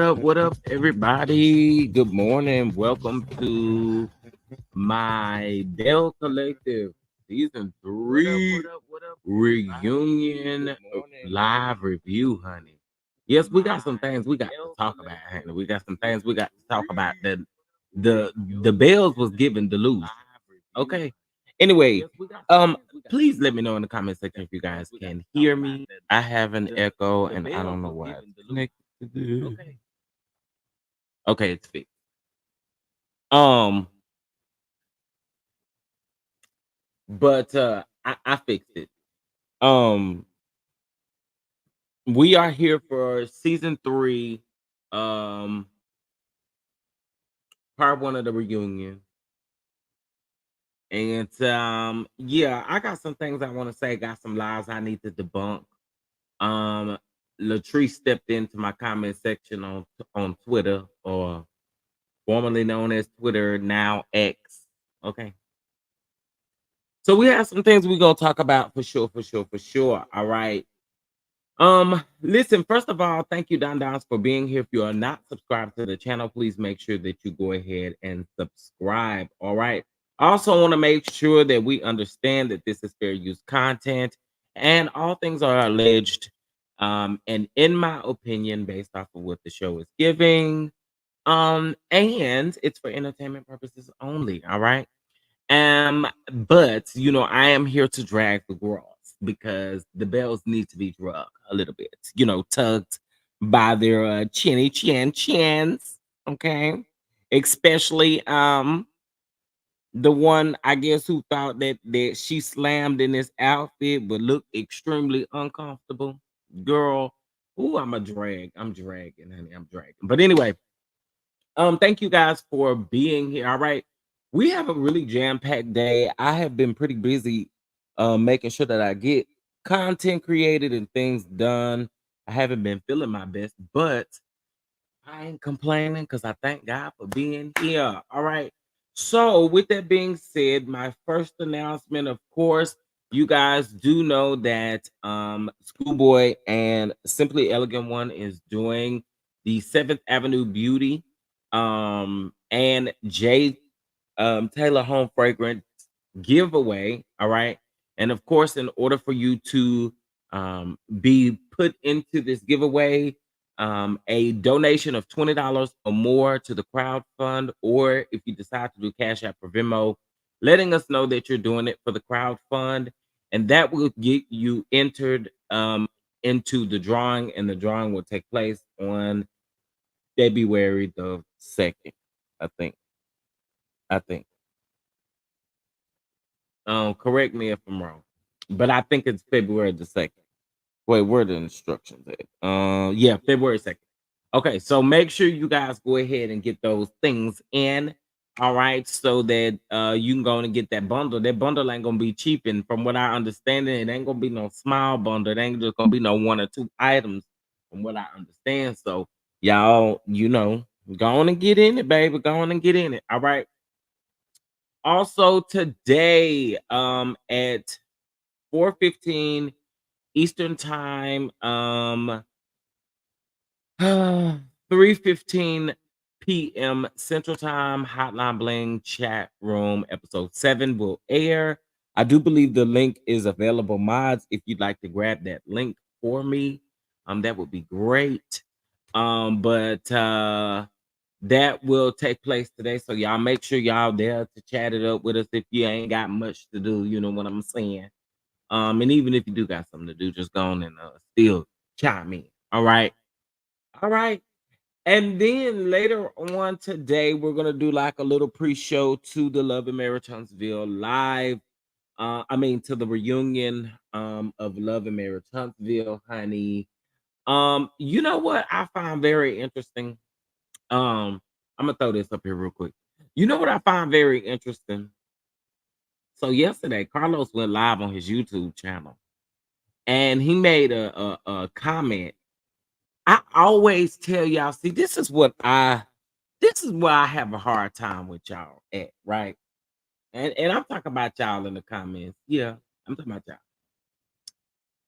What up, everybody? Good morning. Welcome to my Dell Collective Season 3 reunion live review, honey. Yes, we got some things we got to talk about, honey. We got some things we got to talk about. The bells was given the loose. Okay. Anyway, please let me know in the comment section if you guys can hear me. I have an echo and I don't know why it's connected to this. Okay, it's fixed. But I fixed it. We are here for season 3, part 1 of the reunion. And yeah, I got some things I want to say, got some lies I need to debunk. Latrice stepped into my comment section on Twitter, or formerly known as Twitter, now X. Okay. So we have some things we're gonna talk about for sure. All right. Listen, first of all, thank you, Don Dons, for being here. If you are not subscribed to the channel, please make sure that you go ahead and subscribe. All right. I also want to make sure that we understand that this is fair use content and all things are alleged. And in my opinion, based off of what the show is giving, and it's for entertainment purposes only. All right. But you know, I am here to drag the girls because the bells need to be drugged a little bit, you know, tugged by their chins. Okay. Especially the one I guess who thought that she slammed in this outfit but looked extremely uncomfortable. Girl, ooh, I'm dragging, honey. I'm dragging. But anyway, thank you guys for being here. All right. We have a really jam-packed day. I have been pretty busy making sure that I get content created and things done. I haven't been feeling my best, but I ain't complaining because I thank God for being here. All right. So, with that being said, my first announcement, of course, you guys do know that Schoolboy and Simply Elegant One is doing the 7th Avenue Beauty and J Taylor Home Fragrance giveaway. All right. And of course, in order for you to be put into this giveaway a donation of $20 or more to the crowd fund, or if you decide to do Cash App or Venmo, letting us know that you're doing it for the crowd fund, and that will get you entered into the drawing, and the drawing will take place on February the 2nd, I think. I think. Correct me if I'm wrong, but I think it's February the 2nd. Wait, where are the instructions at? Yeah, February 2nd. Okay, so make sure you guys go ahead and get those things in. All right, so that you can go and get that bundle. That bundle ain't gonna be cheap, and from what I understand, it ain't gonna be no small bundle. It ain't just gonna be no one or two items, from what I understand. So y'all, go on and get in it, baby. Go on and get in it. All right. Also today, at 4:15 Eastern time, 3:15 p.m. Central Time, Hotline Bling chat room episode 7 will air. I do believe the link is available, mods. If you'd like to grab that link for me, that would be great. But that will take place today. So y'all make sure y'all there to chat it up with us if you ain't got much to do, you know what I'm saying. And even if you do got something to do, just go on and still chime in. All right. All right. And then later on today, we're gonna do like a little pre-show to the Love and Marriage Huntsville live. To the reunion of Love and Marriage Huntsville, honey. You know what I find very interesting? I'm gonna throw this up here real quick. You know what I find very interesting? So yesterday, Carlos went live on his YouTube channel, and he made a comment. I always tell y'all, see, this is where I have a hard time with y'all at, right? And I'm talking about y'all in the comments. Yeah, I'm talking about y'all.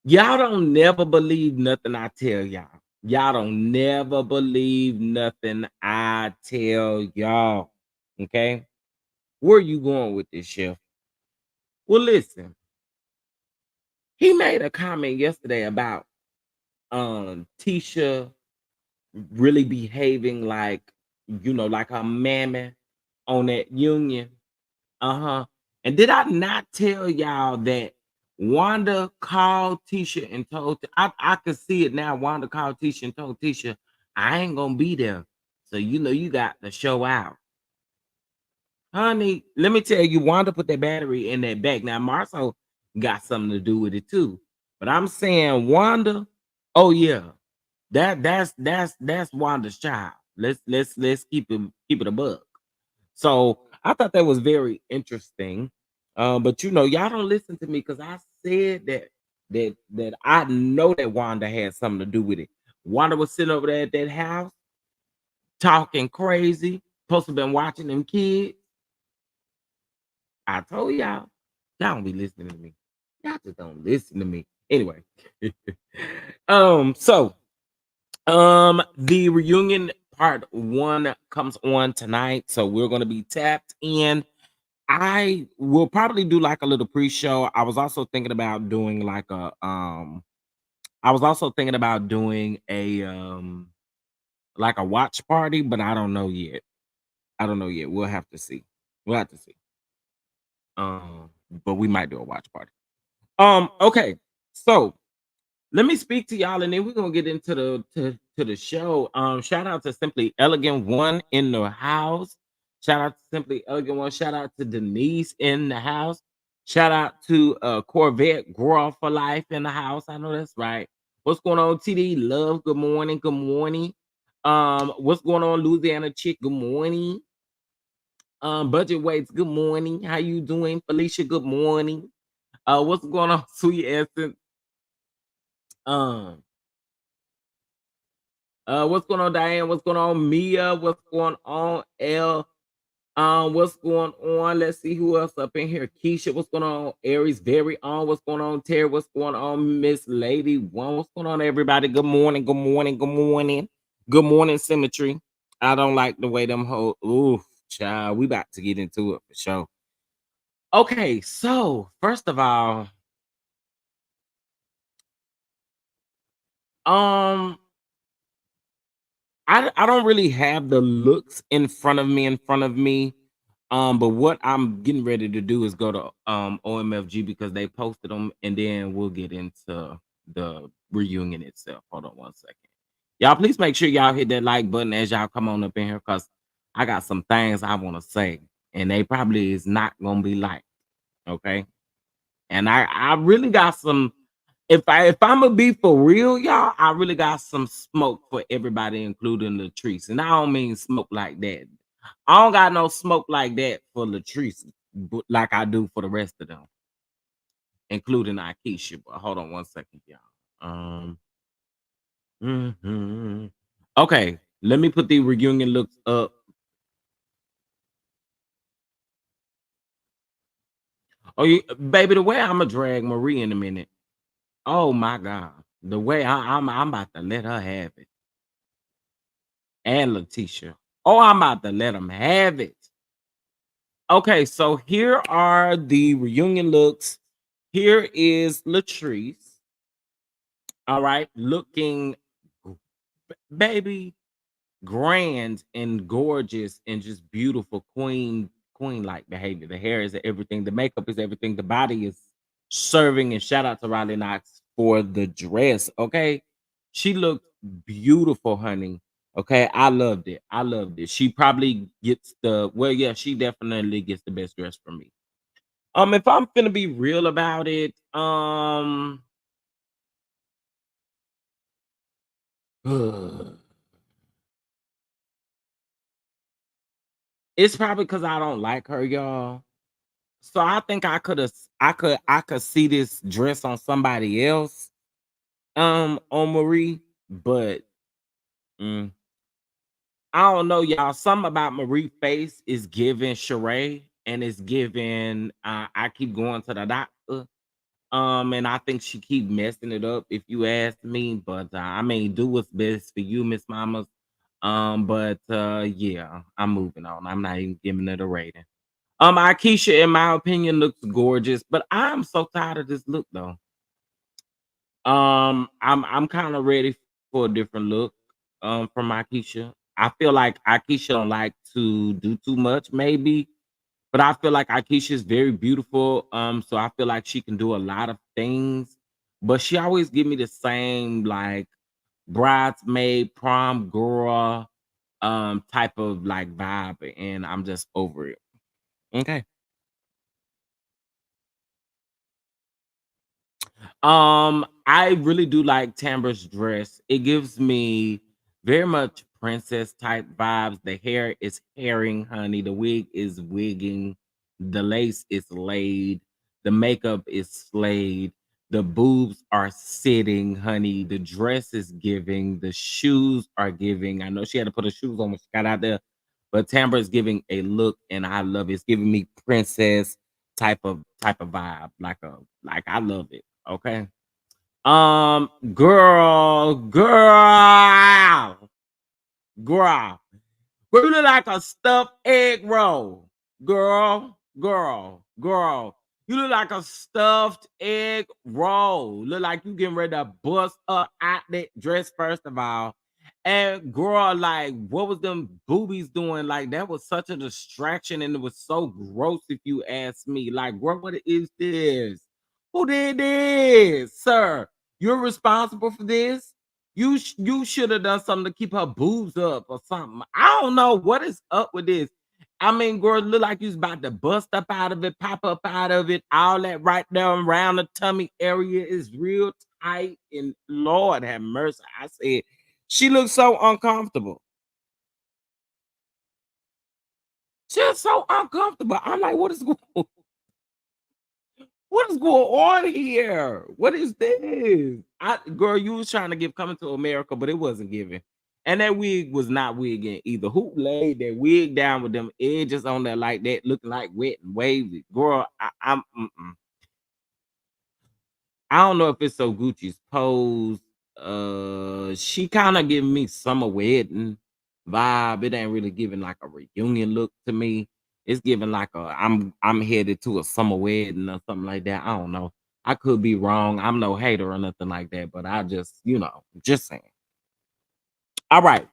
Y'all don't never believe nothing I tell y'all. Y'all don't never believe nothing I tell y'all. Okay? Where you going with this, Chef? Well, listen, he made a comment yesterday about Tisha really behaving like, like a mammy on that union. Uh-huh. And did I not tell y'all that Wanda called Tisha and told I could see it now. Wanda called Tisha and told Tisha, I ain't gonna be there. So you got to show out. Honey, let me tell you, Wanda put that battery in that bag. Now, Marcel got something to do with it too. But I'm saying Wanda, oh yeah, that's Wanda's child. Let's keep it a bug. So I thought that was very interesting. But y'all don't listen to me because I said that I know that Wanda had something to do with it. Wanda was sitting over there at that house talking crazy, supposed to been watching them kids. I told y'all don't be listening to me. Y'all just don't listen to me. Anyway. So the reunion part 1 comes on tonight. So we're gonna be tapped in. I will probably do like a little pre-show. I was also thinking about doing like a watch party, but I don't know yet. I don't know yet. We'll have to see. We'll have to see. But we might do a watch party. Okay. So let me speak to y'all, and then we're gonna get into the show. Shout out to Simply Elegant One in the house. Shout out to Simply Elegant One. Shout out to Denise in the house. Shout out to Corvette Grow for Life in the house. I know that's right. What's going on, TD Love? Good morning. Good morning. What's going on, Louisiana Chick? Good morning. Budget Weights. Good morning. How you doing, Felicia? Good morning. What's going on, Sweet Essence? Um, what's going on, Diane? What's going on, Mia? What's going on, L? What's going on? Let's see who else up in here. Keisha, what's going on? Aries, very on. What's going on, Terry? What's going on, Miss Lady One? What's going on, everybody? Good morning. Good morning. Good morning. Good morning, Symmetry. I don't like the way them hold. Ooh, child, we about to get into it for sure. Okay, so first of all, Um, I don't really have the looks in front of me. But what I'm getting ready to do is go to OMFG because they posted them, and then we'll get into the reunion itself. Hold on one second. Y'all, please make sure y'all hit that like button as y'all come on up in here because I got some things I want to say, and they probably is not gonna be like, okay. And I really got some. If I'm gonna be for real, y'all, I really got some smoke for everybody, including Latrice. And I don't mean smoke like that. I don't got no smoke like that for Latrice, but like I do for the rest of them, including Akeisha. But hold on one second, y'all. Mhm. Okay, let me put the reunion looks up. Oh, baby, the way I'm gonna drag Marie in a minute. Oh my God, the way I'm about to let her have it, and Letitia. Oh, I'm about to let them have it. Okay, so here are the reunion looks. Here is Latrice. All right, looking baby grand and gorgeous and just beautiful queen like behavior. The hair is everything, the makeup is everything, the body is serving. And shout out to Riley Knox for the dress. Okay, she looked beautiful, honey. Okay, I loved it. I loved it. She probably gets the well, yeah, she definitely gets the best dress from me. If I'm gonna be real about it, it's probably because I don't like her, y'all. So I think I could see this dress on somebody else, on Marie, but mm, I don't know, y'all. Something about Marie face is giving Sheree, and it's giving. I keep going to the doctor, and I think she keep messing it up. If you ask me, but I mean, do what's best for you, Miss Mamas. But yeah, I'm moving on. I'm not even giving it a rating. Akeisha, in my opinion, looks gorgeous, but I'm so tired of this look though. I'm kind of ready for a different look. From Akeisha. I feel like Akeisha don't like to do too much, maybe, but I feel like Akeisha is very beautiful. So I feel like she can do a lot of things, but she always give me the same like bridesmaid, prom girl, type of like vibe, and I'm just over it. Okay. I really do like Tambra's dress. It gives me very much princess type vibes. The hair is herring, honey. The wig is wigging. The lace is laid. The makeup is slayed. The boobs are sitting, honey. The dress is giving. The shoes are giving. I know she had to put her shoes on when she got out there, but Tambra is giving a look, and I love it. It's giving me princess type of vibe. Like I love it. Okay. Girl. Girl, you look like a stuffed egg roll. Girl. You look like a stuffed egg roll. Look like you getting ready to bust up out that dress, first of all. And girl, like, what was them boobies doing? Like, that was such a distraction, and it was so gross, if you ask me. Like, girl, what is this? Who did this, sir? You're responsible for this. You should have done something to keep her boobs up or something. I don't know what is up with this. I mean, girl, look like you was about to bust up out of it, pop up out of it. All that right there around the tummy area is real tight. And Lord have mercy. I said, she looks so uncomfortable. She's so uncomfortable. I'm like, what is going on here? What is this? Girl, you was trying to give Coming to America, but it wasn't giving. And that wig was not wigging either. Who laid that wig down with them edges on there like that, looking like wet and wavy? Girl, I'm I don't know if it's so Gucci's pose. She kind of giving me summer wedding vibe. It ain't really giving like a reunion look to me. It's giving like I'm headed to a summer wedding or something like that. I don't know. I could be wrong. I'm no hater or nothing like that, but I just, just saying. All right.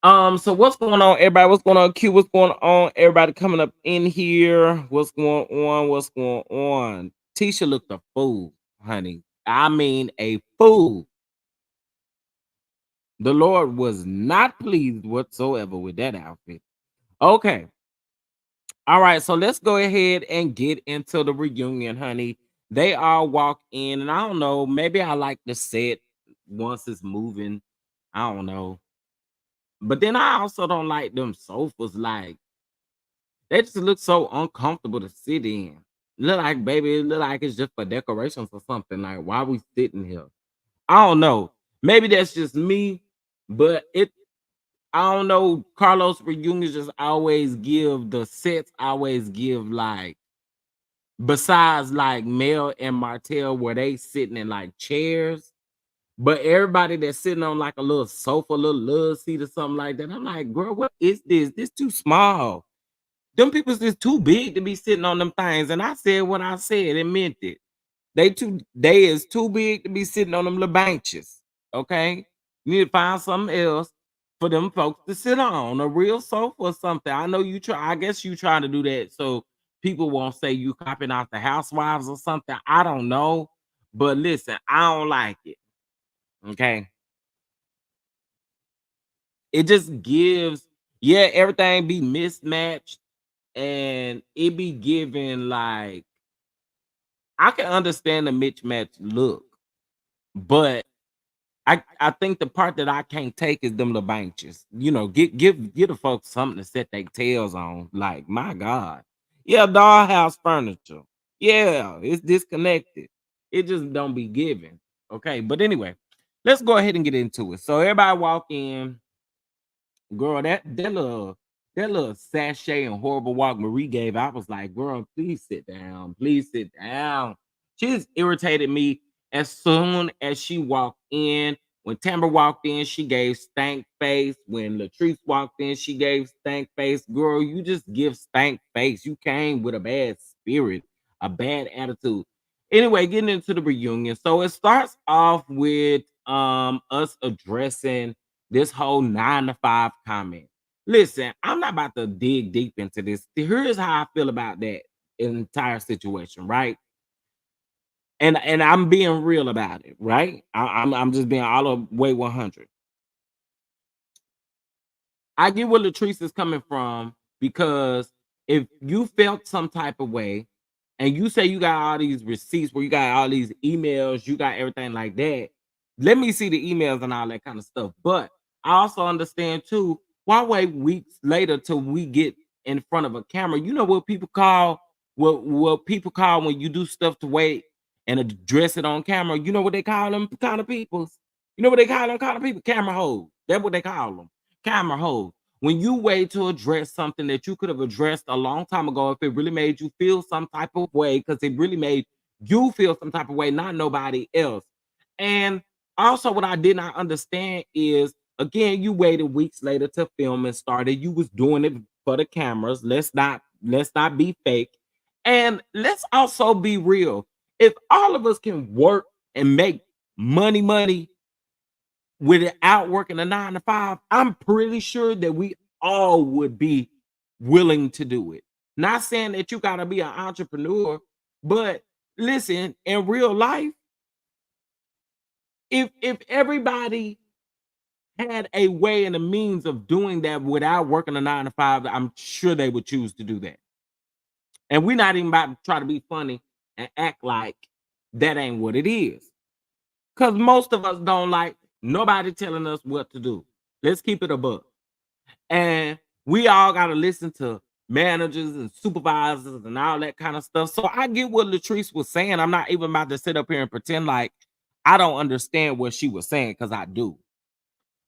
So what's going on, everybody? What's going on, Q? What's going on? Everybody coming up in here. What's going on? What's going on? Tisha looked a fool, honey. I mean a fool. The Lord was not pleased whatsoever with that outfit. Okay. All right, so let's go ahead and get into the reunion, honey. They all walk in, and I don't know, maybe I like the set once it's moving. I don't know. But then I also don't like them sofas. Like, they just look so uncomfortable to sit in. Look like, baby, it look like it's just for decorations or something. Like, why we sitting here? I don't know. Maybe that's just me, but I don't know. Carlos reunions just always give the sets always give like, besides like Mel and Martell, where they sitting in like chairs, but everybody that's sitting on like a little sofa, little love seat or something like that. I'm like, girl, what is this? This too small. Them people's is too big to be sitting on them things. And I said what I said and meant it. They is too big to be sitting on them little benches. Okay. You need to find something else for them folks to sit on, a real sofa or something. I know you try, I guess you trying to do that so people won't say you copying out the housewives or something. I don't know. But listen, I don't like it. Okay. It just gives, yeah, everything be mismatched and it be given like, I can understand the mismatched look, but I think the part that I can't take is them little benches. Give the folks something to set their tails on. Like, my God. Yeah, dollhouse furniture. Yeah, it's disconnected. It just don't be given. Okay. But anyway, let's go ahead and get into it. So everybody walk in. Girl, that little sachet and horrible walk Marie gave, I was like, girl, please sit down. Please sit down. She just irritated me as soon as she walked in. When Tamara walked in, she gave stank face. When Latrice walked in, she gave stank face. Girl, you just give stank face. You came with a bad spirit, a bad attitude. Anyway, getting into the reunion. So it starts off with us addressing this whole 9 to 5 comment. Listen, I'm not about to dig deep into this. Here's how I feel about that entire situation, right? And I'm being real about it, right? I'm just being all the way 100. I get where Latrice is coming from because if you felt some type of way and you say you got all these receipts where you got all these emails, you got everything like that, let me see the emails and all that kind of stuff. But I also understand too, why wait weeks later till we get in front of a camera? You know what people call what people call when you do stuff to wait and address it on camera. You know what they call them kind of people? You know what they call them kind of people? Camera hoes. That's what they call them. Camera hoes. When you wait to address something that you could have addressed a long time ago, if it really made you feel some type of way, because it really made you feel some type of way, not nobody else. And also, what I did not understand is, again, you waited weeks later to film and started. You was doing it for the cameras. Let's not be fake, and let's also be real. If all of us can work and make money without working a 9 to 5, I'm pretty sure that we all would be willing to do it. Not saying that you got to be an entrepreneur, but listen, in real life, if everybody had a way and a means of doing that without working a 9 to 5, I'm sure they would choose to do that. And we're not even about to try to be funny and act like that ain't what it is. Because most of us don't like nobody telling us what to do. Let's keep it a buck. And we all got to listen to managers and supervisors and all that kind of stuff. So I get what Latrice was saying. I'm not even about to sit up here and pretend like I don't understand what she was saying, because I do.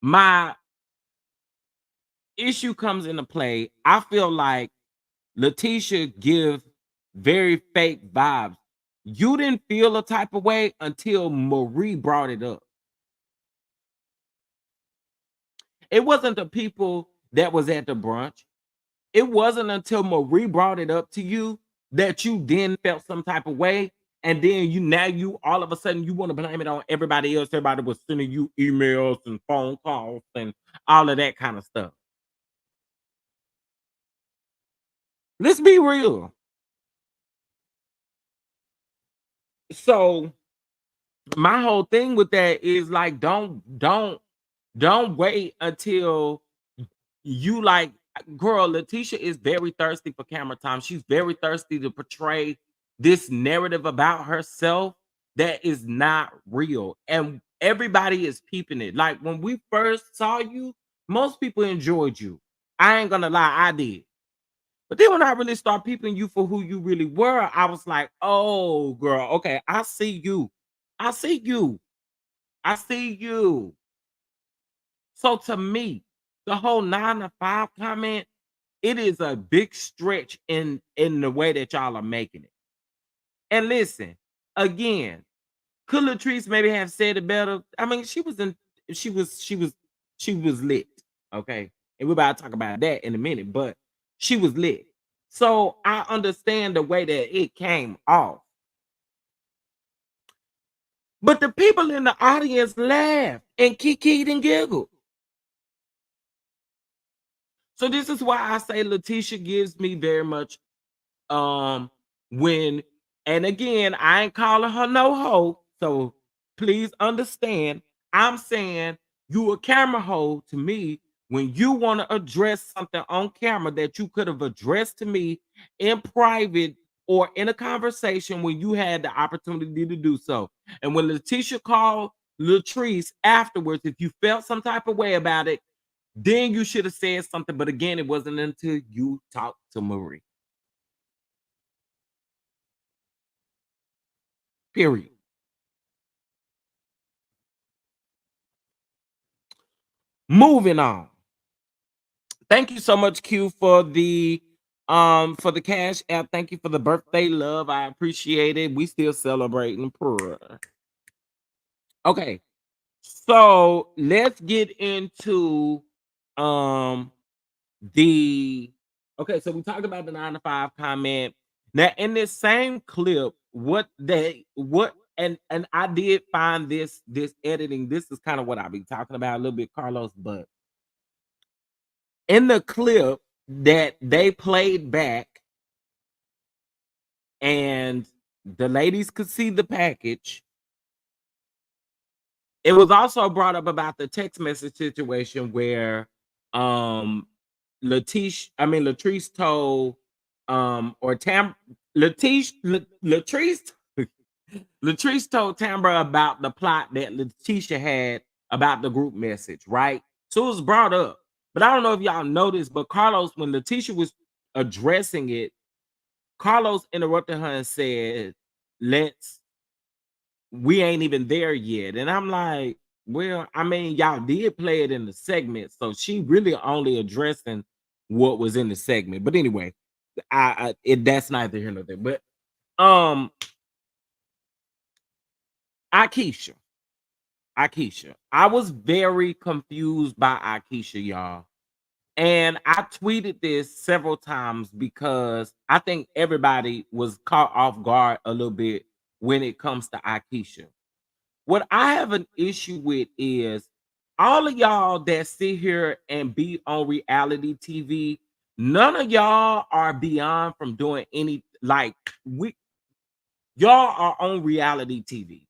My issue comes into play. I feel like Letitia give very fake vibes. You didn't feel a type of way until Marie brought it up. It wasn't the people that was at the brunch. It wasn't until Marie brought it up to you that you then felt some type of way. And then you all of a sudden you want to blame it on everybody else. Everybody was sending you emails and phone calls and all of that kind of stuff. Let's be real. So my whole thing with that is like don't wait until you like girl, Letitia is very thirsty for camera time. She's very thirsty to portray this narrative about herself that is not real. And everybody is peeping it. Like when we first saw you, most people enjoyed you. I ain't gonna lie, I did. But then when I really start peeping you for who you really were, I was like, oh girl, okay, I see you. I see you. I see you. So to me, the whole 9 to 5 comment, it is a big stretch in the way that y'all are making it. And listen, again, could Latrice maybe have said it better? I mean, she was she was she was lit. Okay. And we're about to talk about that in a minute, but she was lit. So I understand the way that it came off. But the people in the audience laughed and kikied and giggled. So this is why I say Letitia gives me very much when, and again, I ain't calling her no hoe, so please understand, I'm saying you a camera hoe to me when you want to address something on camera that you could have addressed to me in private or in a conversation when you had the opportunity to do so. And when Letitia called Latrice afterwards, if you felt some type of way about it, then you should have said something. But again, it wasn't until you talked to Marie. Period. Moving on. Thank you so much, Q, for the cash app. Thank you for the birthday love. I appreciate it. We still celebrating. Purr. Okay. So let's get into um the okay. So we talked about the 9 to 5 comment. Now, in this same clip, and I did find this editing. This is kind of what I'll be talking about a little bit, Carlos, but in the clip that they played back and the ladies could see the package, it was also brought up about the text message situation where Latrice told or Tam Latrice Latrice told Tambra about the plot that Letitia had about the group message, right? So it was brought up. But I don't know if y'all noticed, but Carlos, when Letitia was addressing it, Carlos interrupted her and said, we ain't even there yet. And I'm like, well, I mean, y'all did play it in the segment. So she really only addressing what was in the segment. But anyway, that's neither here nor there. But um Akeisha. I was very confused by Akeisha, y'all. And I tweeted this several times because I think everybody was caught off guard a little bit when it comes to Akeisha. What I have an issue with is all of y'all that sit here and be on reality TV, none of y'all are beyond from doing any like we y'all are on reality TV.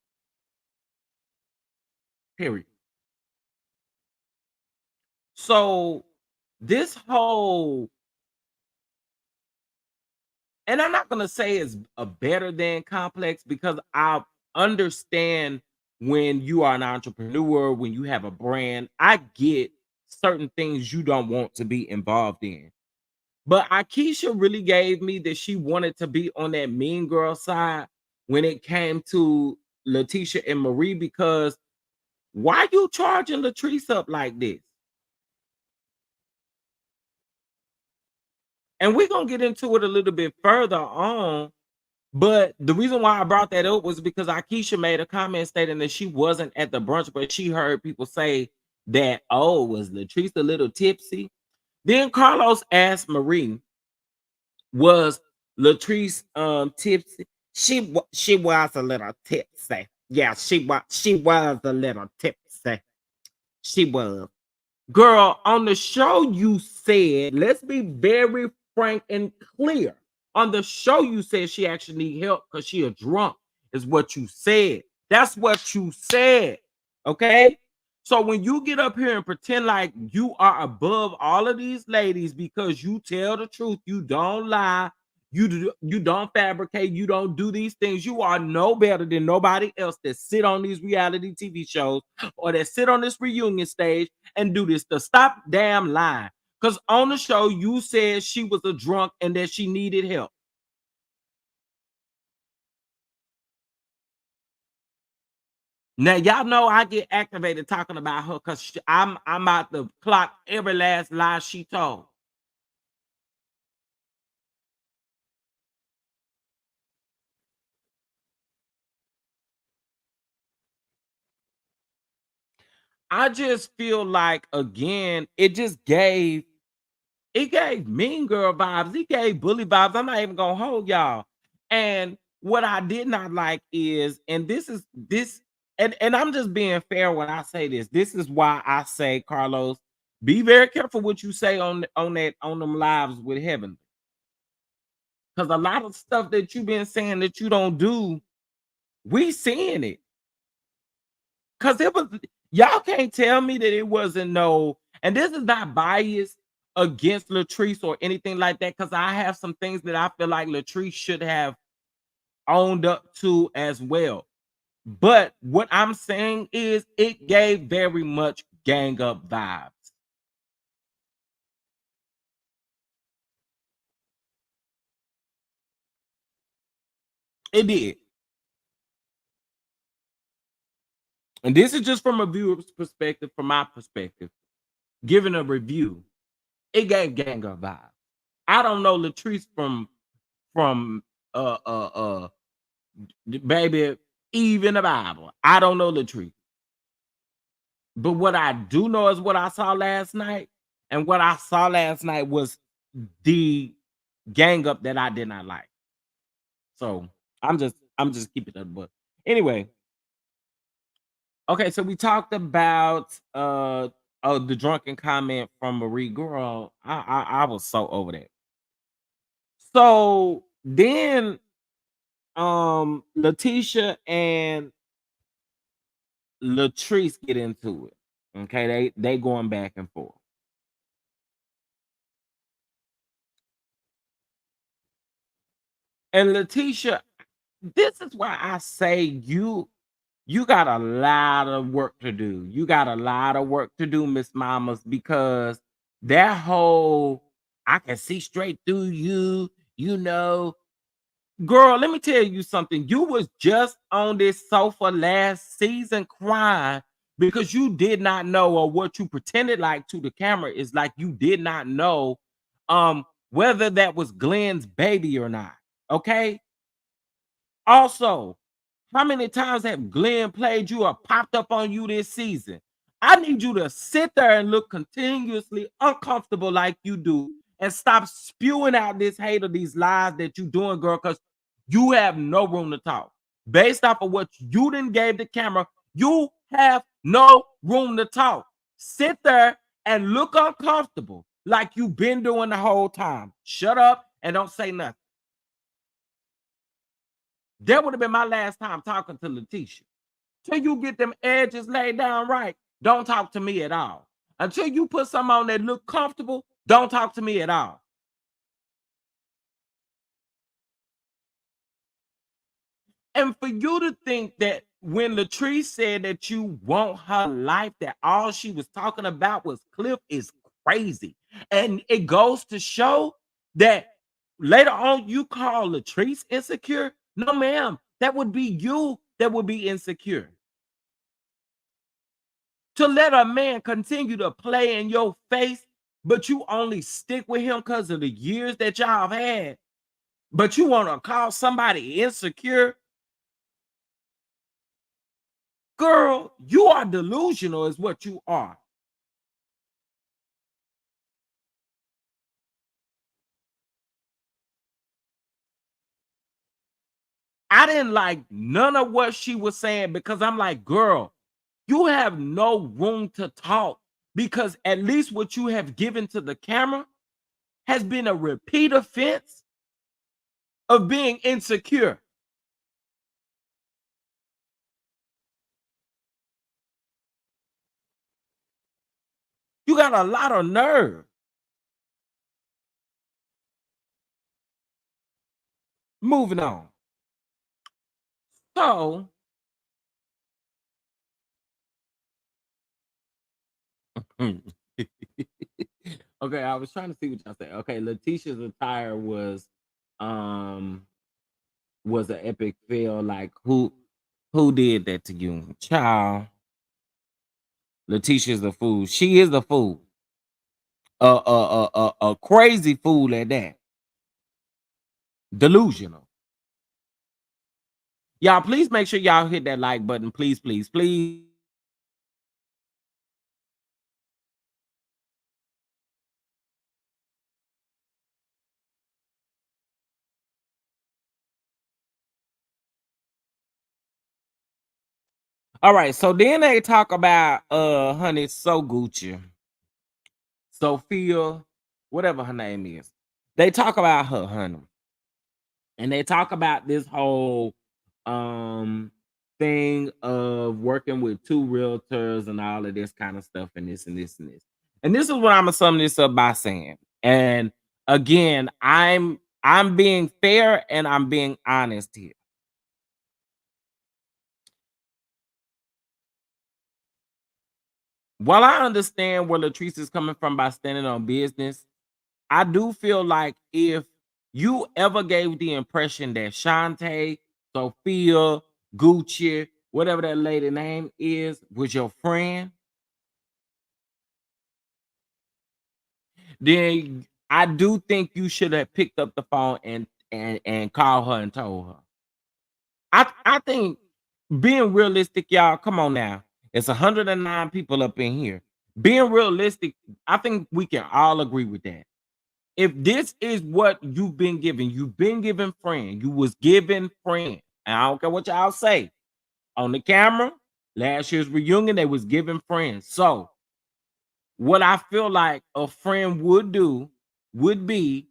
Period. So this whole, and I'm not gonna say it's a better than complex because I understand when you are an entrepreneur, when you have a brand, I get certain things you don't want to be involved in. But Akeisha really gave me that she wanted to be on that mean girl side when it came to Letitia and Marie, because why you charging Latrice up like this? And we're gonna get into it a little bit further on. But the reason why I brought that up was because Akeisha made a comment stating that she wasn't at the brunch, but she heard people say that, oh, was Latrice a little tipsy? Then Carlos asked Marie, was Latrice tipsy? She was a little tipsy. Yeah, she was a little tipsy. She was. Girl, on the show you said, let's be very frank and clear. On the show you said she actually need help because she a drunk, is what you said. That's what you said. Okay. So when you get up here and pretend like you are above all of these ladies because you tell the truth, you don't lie, you don't fabricate, you don't do these things, you are no better than nobody else that sit on these reality TV shows or that sit on this reunion stage and do this. To stop damn lying. Because on the show, you said she was a drunk and that she needed help. Now y'all know I get activated talking about her because I'm about to clock every last lie she told. I just feel like again, it gave mean girl vibes. It gave bully vibes. I'm not even gonna hold y'all. And what I did not like is, and this is this, and I'm just being fair when I say this. This is why I say, Carlos, be very careful what you say on them lives with Heaven, because a lot of stuff that you've been saying that you don't do, we seeing it. Cause it was y'all can't tell me that it wasn't no, and this is not biased against Latrice or anything like that. Cause I have some things that I feel like Latrice should have owned up to as well. But what I'm saying is it gave very much gang up vibes. It did. And this is just from a viewer's perspective, from my perspective, giving a review. It gave gang up vibes. I don't know Latrice from uh uh uh baby Eve in the Bible. I don't know the truth. But what I do know is what I saw last night. And what I saw last night was the gang up that I did not like. So I'm just keeping it. But anyway, okay, so we talked about the drunken comment from Marie. Girl, I was so over that. So then Letitia and Latrice get into it. Okay, they going back and forth. And Letitia, this is why I say you got a lot of work to do. You got a lot of work to do, Miss Mamas, because that whole I can see straight through you, you know, girl, let me tell you something. You was just on this sofa last season crying because you did not know, or what you pretended like to the camera is like you did not know whether that was Glenn's baby or not. Okay? Also, how many times have Glenn played you or popped up on you this season? I need you to sit there and look continuously uncomfortable like you do and stop spewing out this hate or these lies that you doing, girl, because you have no room to talk. Based off of what you didn't gave the camera, you have no room to talk. Sit there and look uncomfortable like you've been doing the whole time. Shut up and don't say nothing. That would have been my last time talking to Letitia. Till you get them edges laid down right, don't talk to me at all. Until you put something on that look comfortable, don't talk to me at all. And for you to think that when Latrice said that you want her life, that all she was talking about was Cliff is crazy. And it goes to show that later on you call Latrice insecure. No, ma'am. That would be you that would be insecure. To let a man continue to play in your face, but you only stick with him because of the years that y'all have had, but you want to call somebody insecure, girl, you are delusional, is what you are. I didn't like none of what she was saying because I'm like, girl, you have no room to talk because at least what you have given to the camera has been a repeat offense of being insecure. You got a lot of nerve. Moving on. So, okay, I was trying to see what y'all say. Okay, Letitia's attire um was an epic fail. Like who did that to you? Child, Letitia's a fool. She is a fool. A crazy fool at that. Delusional. Y'all, please make sure y'all hit that like button. Please, please, please. All right, so then they talk about honey, so Gucci, Sophia, whatever her name is. They talk about her, honey. And they talk about this whole thing of working with two realtors and all of this kind of stuff and this and this and this. And this is what I'm gonna sum this up by saying. And again, I'm being fair and I'm being honest here. While I understand where Latrice is coming from by standing on business, I do feel like if you ever gave the impression that Shantae, Sophia, Gucci, whatever that lady name is, was your friend, then I do think you should have picked up the phone and called her and told her. I think being realistic, y'all, come on now. It's 109 people up in here. Being realistic, I think we can all agree with that. If this is what you've been given friend, you was given friend. And I don't care what y'all say on the camera. Last year's reunion, they was given friends. So what I feel like a friend would do would be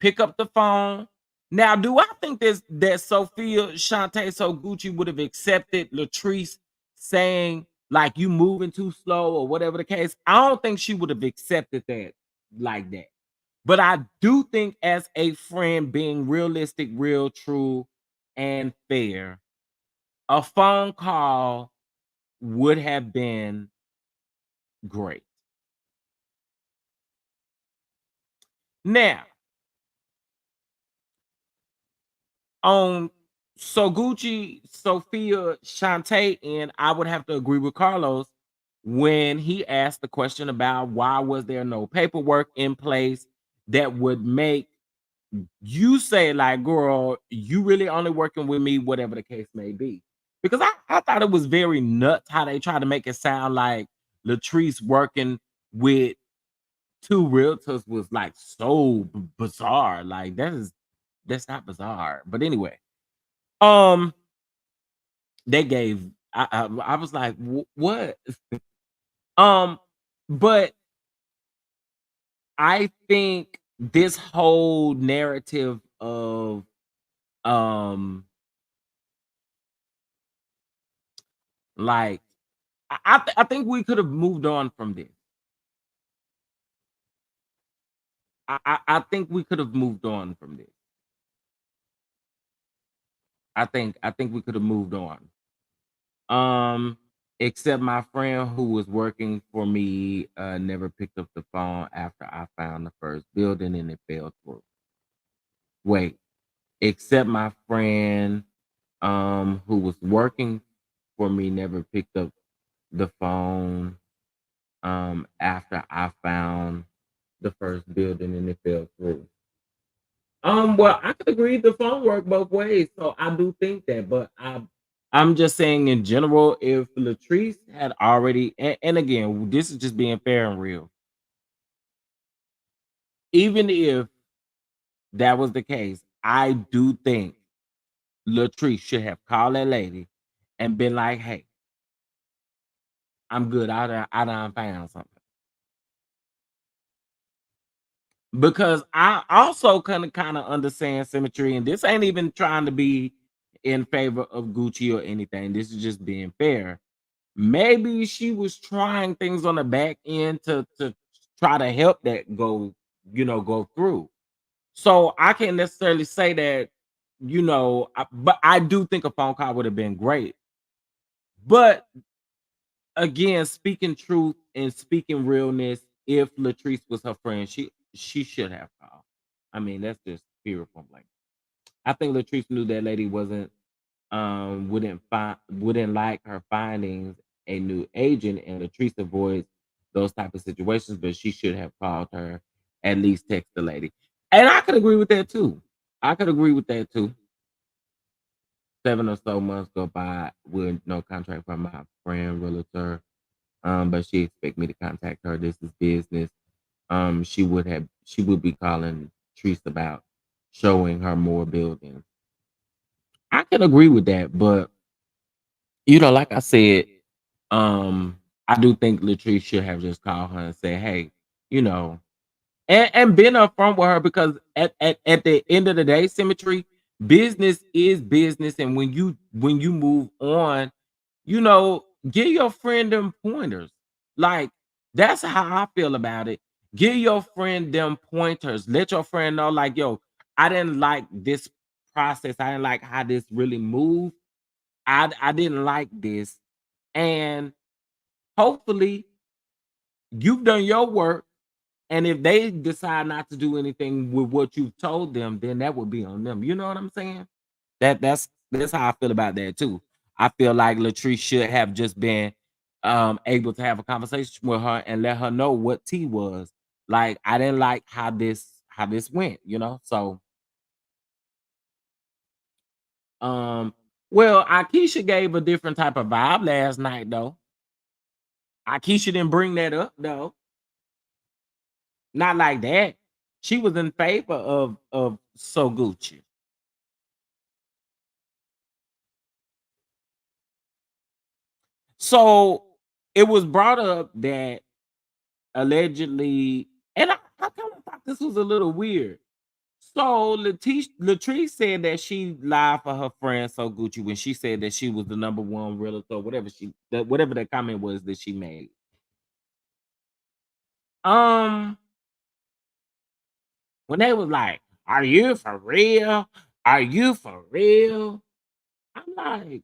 pick up the phone. Now, do I think that Sophia Shantae So Gucci would have accepted Latrice saying like you moving too slow or whatever the case? I don't think she would have accepted that like that. But I do think as a friend, being realistic, real, true, and fair, a phone call would have been great. Now, on So Gucci, Sophia, Shantae, and I would have to agree with Carlos when he asked the question about why was there no paperwork in place that would make you say like, girl, you really only working with me, whatever the case may be. Because I thought it was very nuts how they try to make it sound like Latrice working with two realtors was like so bizarre. Like that's not bizarre. But anyway, um, they gave I was like, what? Um, but I think this whole narrative of um like I think we could have moved on from this. I think we could have moved on from this. I think we could have moved on. Um, except my friend who was working for me never picked up the phone after I found the first building and it fell through. Wait, except my friend who was working for me never picked up the phone after I found the first building and it fell through. Well, I could agree the phone work both ways, so I do think that, but I'm just saying in general, if Latrice had already, and again, this is just being fair and real, even if that was the case, I do think Latrice should have called that lady and been like, "Hey, I'm good. I done found something." Because I also kinda understand symmetry, and this ain't even trying to be in favor of Gucci or anything. This is just being fair. Maybe she was trying things on the back end to try to help that go through. So I can't necessarily say that, but I do think a phone call would have been great. But again, speaking truth and speaking realness, if Latrice was her friend, she should have called. I mean, that's just period point blank. I think Latrice knew that lady wasn't wouldn't like her findings a new agent, and Latrice avoids those type of situations, but she should have called her, at least text the lady. And I could agree with that too. I could agree with that too. 7 or so months go by with no contract from my friend realtor. But she expect me to contact her. This is business. She would be calling Treese about showing her more buildings. I can agree with that, but like I said, um, I do think Latrice should have just called her and said, "Hey, you know," and been upfront with her because at the end of the day, symmetry, business is business, and when you move on, give your friend them pointers. Like, that's how I feel about it. Give your friend them pointers. Let your friend know, like, yo, I didn't like this process. I didn't like how this really moved. I didn't like this. And hopefully you've done your work. And if they decide not to do anything with what you've told them, then that would be on them. You know what I'm saying? That's how I feel about that too. I feel like Latrice should have just been able to have a conversation with her and let her know what T was. Like, I didn't like how this went. So um well, Akeisha gave a different type of vibe last night though. Akeisha didn't bring that up though. Not like that. She was in favor of So Gucci. So it was brought up that allegedly, and I kind of thought this was a little weird. So Latrice said that she lied for her friend So Gucci when she said that she was the number one realtor, whatever that comment was that she made. Um, when they was like, "Are you for real? Are you for real?" I'm like,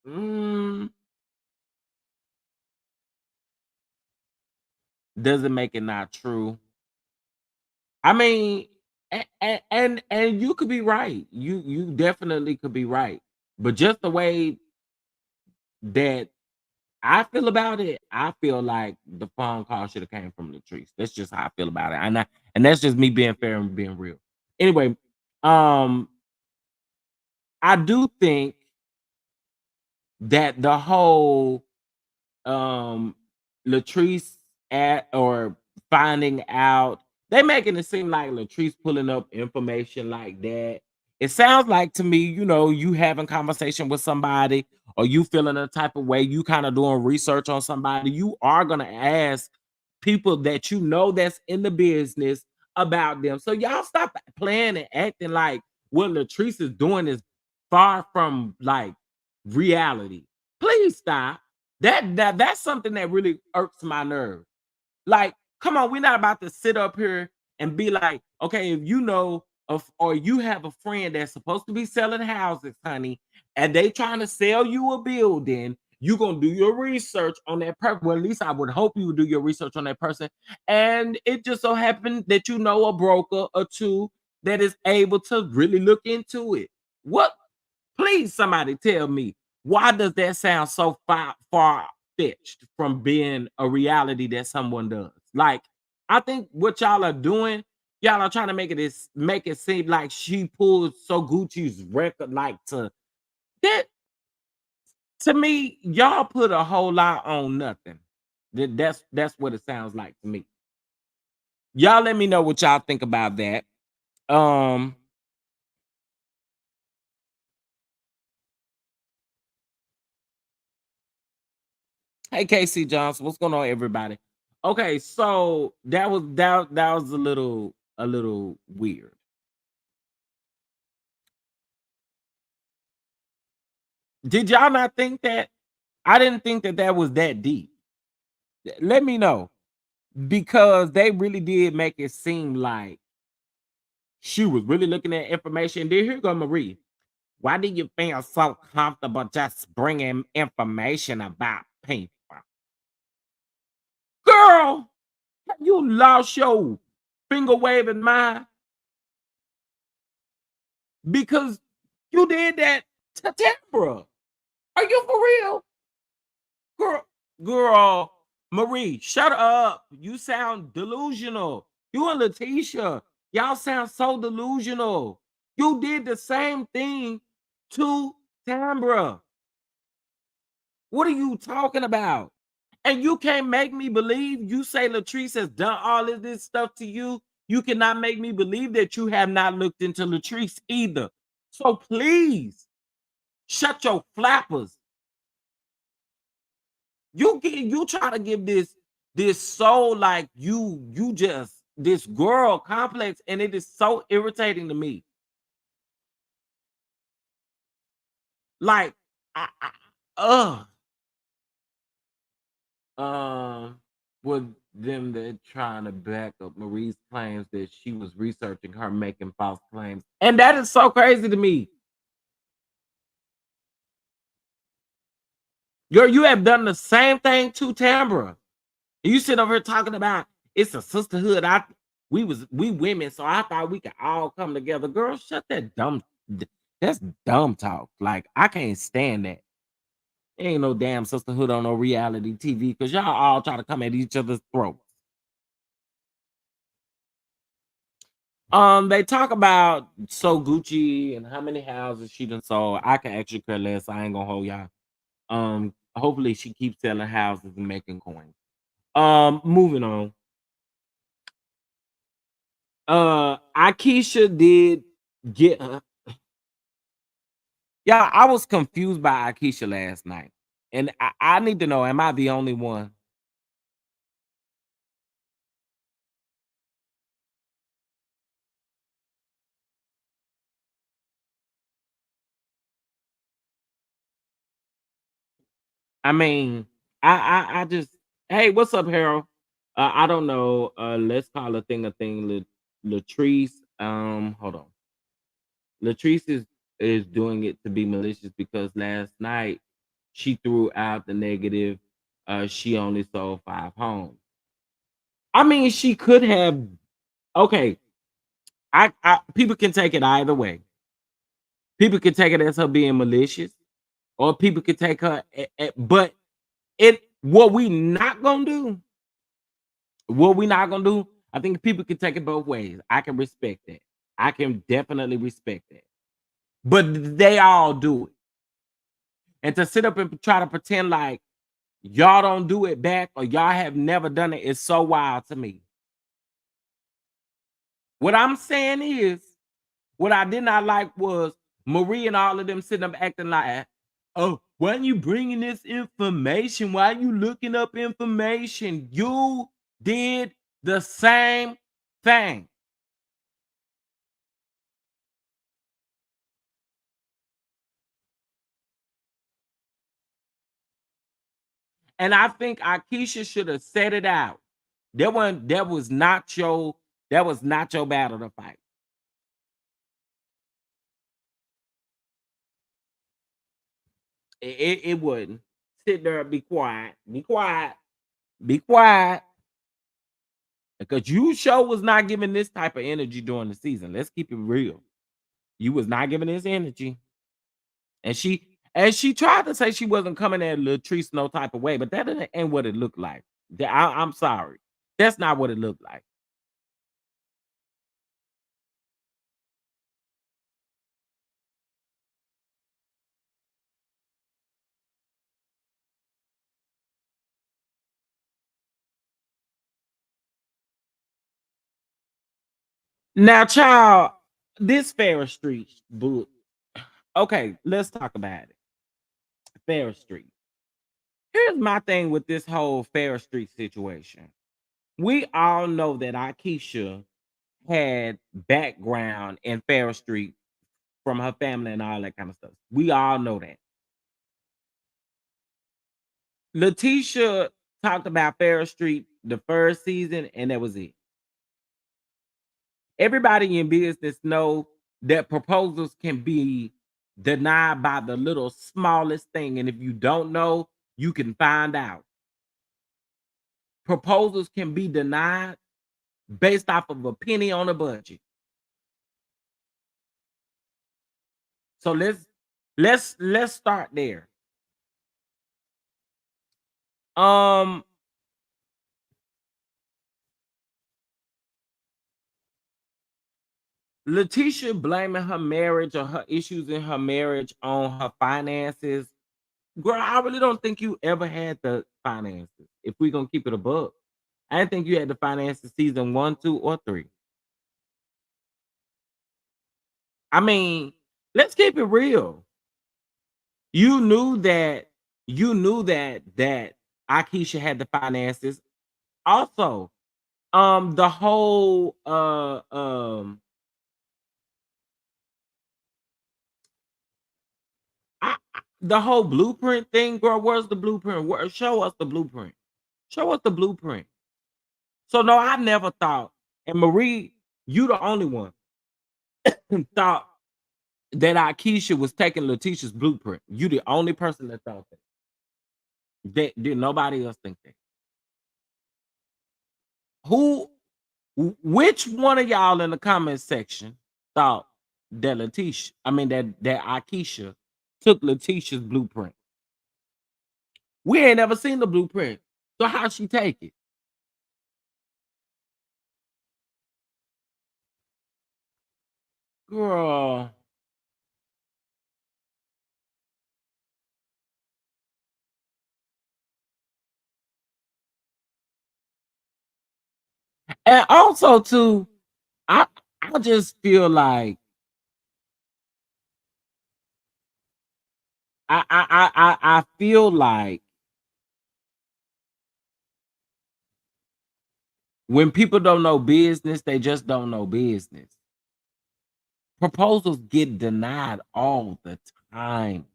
mm, doesn't make it not true. I mean, and you could be right. You definitely could be right. But just the way that I feel about it, I feel like the phone call should have came from Latrice. That's just how I feel about it. And that's just me being fair and being real. Anyway, um, I do think that the whole um Latrice at or finding out, they making it seem like Latrice pulling up information like that. It sounds like to me, you having conversation with somebody or you feeling a type of way, you kind of doing research on somebody, you are gonna ask people that that's in the business about them. So y'all stop playing and acting like what Latrice is doing is far from like reality. Please stop. That's something that really irks my nerve. Like, come on, we're not about to sit up here and be like, okay, if you know of or you have a friend that's supposed to be selling houses, honey, and they trying to sell you a building, you gonna do your research on that person. Well, at least I would hope you would do your research on that person. And it just so happened that you know a broker or two that is able to really look into it. What Please, somebody tell me, why does that sound so far fetched from being a reality that someone does? Like, I think what y'all are trying to make it seem like she pulled So Gucci's record, like that. To me, y'all put a whole lot on nothing. That's what it sounds like to me. Y'all let me know what y'all think about that. Um, Hey, Casey Johnson, what's going on, everybody? Okay, so that was a little weird. Did y'all not think that? I didn't think that that was that deep. Let me know because they really did make it seem like she was really looking at information. Then here go Marie. Why do you feel so comfortable just bringing information about people? Girl, you lost your finger waving mind because you did that to Tambra. Are you for real? Girl, girl, Marie, shut up. You sound delusional. You and Letitia, y'all sound so delusional. You did the same thing to Tambra. What are you talking about? And you can't make me believe you say Latrice has done all of this stuff to you. You cannot make me believe that you have not looked into Latrice either. So please shut your flappers. You try to give this soul like you just this girl complex, and it is so irritating to me. Like I with them that trying to back up Marie's claims that she was researching her making false claims. And that is so crazy to me. You have done the same thing to Tambra. You sit over here talking about it's a sisterhood. We women, so I thought we could all come together. Girl, shut that that's dumb talk. Like I can't stand that. Ain't no damn sisterhood on no reality TV because y'all all try to come at each other's throats. They talk about so Gucci and how many houses she done sold. I can actually care less. I ain't gonna hold y'all. Hopefully she keeps selling houses and making coins. Moving on. Akeisha did get yeah, I was confused by Akeisha last night. And I need to know, am I the only one? I mean, I just hey, what's up, Harold? I don't know. Let's call a thing. Latrice. Hold on. Latrice is doing it to be malicious because last night she threw out the negative. She only sold 5 homes. I mean, she could have. Okay, I people can take it either way. People can take it as her being malicious, or people can take her. But it what we not gonna do. What we not gonna do. I think people can take it both ways. I can respect that. I can definitely respect that. But they all do it. And to sit up and try to pretend like y'all don't do it back or y'all have never done it is so wild to me. What I'm saying is, what I did not like was Marie and all of them sitting up acting like, oh, why are you bringing this information? Why are you looking up information? You did the same thing. And I think Akeisha should have said it out. That was not your battle to fight. It wouldn't. Sit there and be quiet. Be quiet. Be quiet. Because you show was not giving this type of energy during the season. Let's keep it real. You was not giving this energy. And she tried to say she wasn't coming at Latrice no type of way, but that ain't what it looked like. I'm sorry. That's not what it looked like. Now, child, this Ferris Street book. Okay, let's talk about it. Ferris Street. Here's my thing with this whole Fair Street situation. We all know that Akeisha had background in Fair Street from her family and all that kind of stuff. We all know that. Letitia talked about Fair Street the first season, and that was it. Everybody in business know that proposals can be denied by the little smallest thing, and if you don't know, you can find out. Proposals can be denied based off of a penny on a budget. So let's start there. Um, Letitia blaming her marriage or her issues in her marriage on her finances. Girl, I really don't think you ever had the finances. If we're gonna keep it above, I didn't think you had the finances season 1, 2, or 3. I mean, let's keep it real. You knew that Akeisha had the finances. Also, the whole the whole blueprint thing, girl. Where's the blueprint? Show us the blueprint. Show us the blueprint. So no, I never thought, and Marie, you the only one thought that Akeisha was taking Letitia's blueprint. You the only person that thought that. Did nobody else think that? Who which one of y'all in the comment section thought that that Akeisha took Letitia's blueprint? We ain't never seen the blueprint. So how'd she take it? Girl. And also too, I I just feel like I feel like when people don't know business, they just don't know business. Proposals get denied all the time.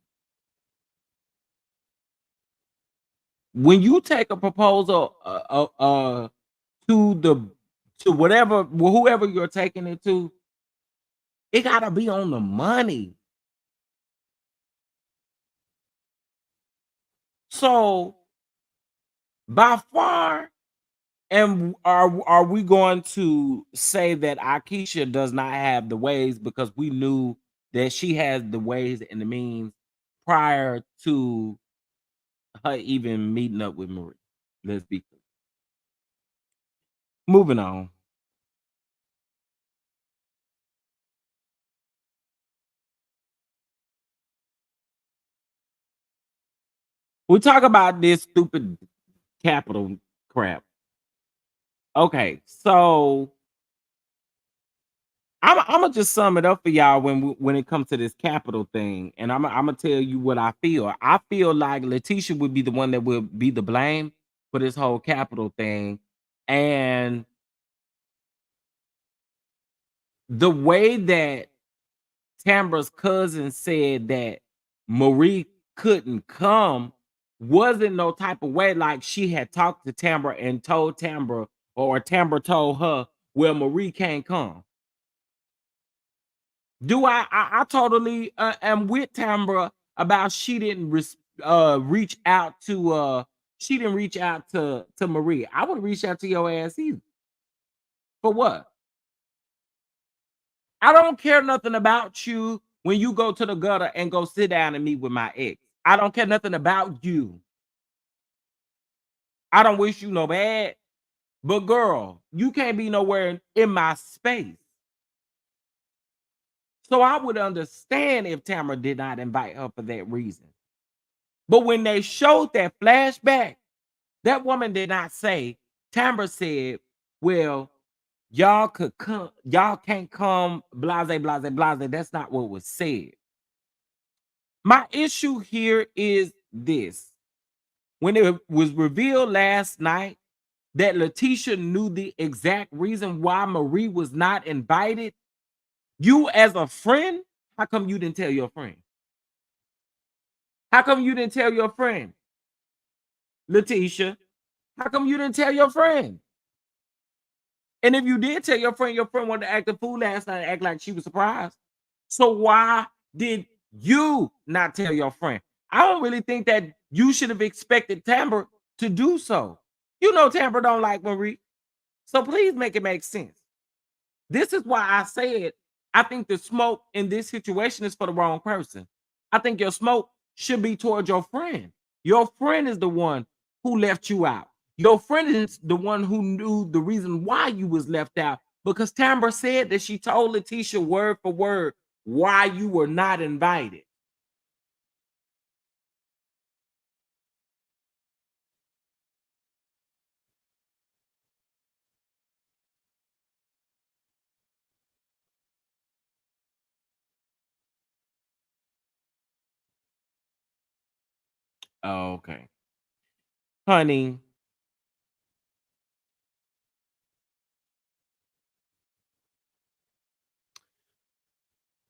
When you take a proposal to the to whatever whoever you're taking it to, it gotta be on the money. So by far, and are we going to say that Akeisha does not have the ways because we knew that she has the ways and the means prior to her even meeting up with Marie? Let's be clear. Moving on. We talk about this stupid capital crap. Okay, so I'm gonna just sum it up for y'all when it comes to this capital thing, and I'm gonna tell you what I feel. I feel like Letitia would be the one that would be the blame for this whole capital thing, and the way that Tambra's cousin said that Marie couldn't come wasn't no type of way like she had talked to Tambra and told Tambra, or Tambra told her, well, Marie can't come. Do I totally am with Tambra about she didn't reach out to she didn't reach out to Marie. I would reach out to your ass either. For what? I don't care nothing about you when you go to the gutter and go sit down and meet with my ex. I don't care nothing about you. I don't wish you no bad. But girl, you can't be nowhere in my space. So I would understand if Tamara did not invite her for that reason. But when they showed that flashback, that woman did not say, Tamara said, well, y'all could come, y'all can't come, blase, blase, blase. That's not what was said. My issue here is this. when it was revealed last night that Letitia knew the exact reason why Marie was not invited, you as a friend, how come you didn't tell your friend? How come you didn't tell your friend, Letitia? How come you didn't tell your friend? And if you did tell your friend wanted to act a fool last night and act like she was surprised. So why did you not tell your friend? I don't really think that you should have expected Tamber to do so. You know Tamber don't like Marie. So please make it make sense. This is why I said I think the smoke in this situation is for the wrong person. I think your smoke should be towards your friend. Your friend is the one who left you out. Your friend is the one who knew the reason why you was left out because Tamber said that she told Letitia word for word why you were not invited. Okay. Honey,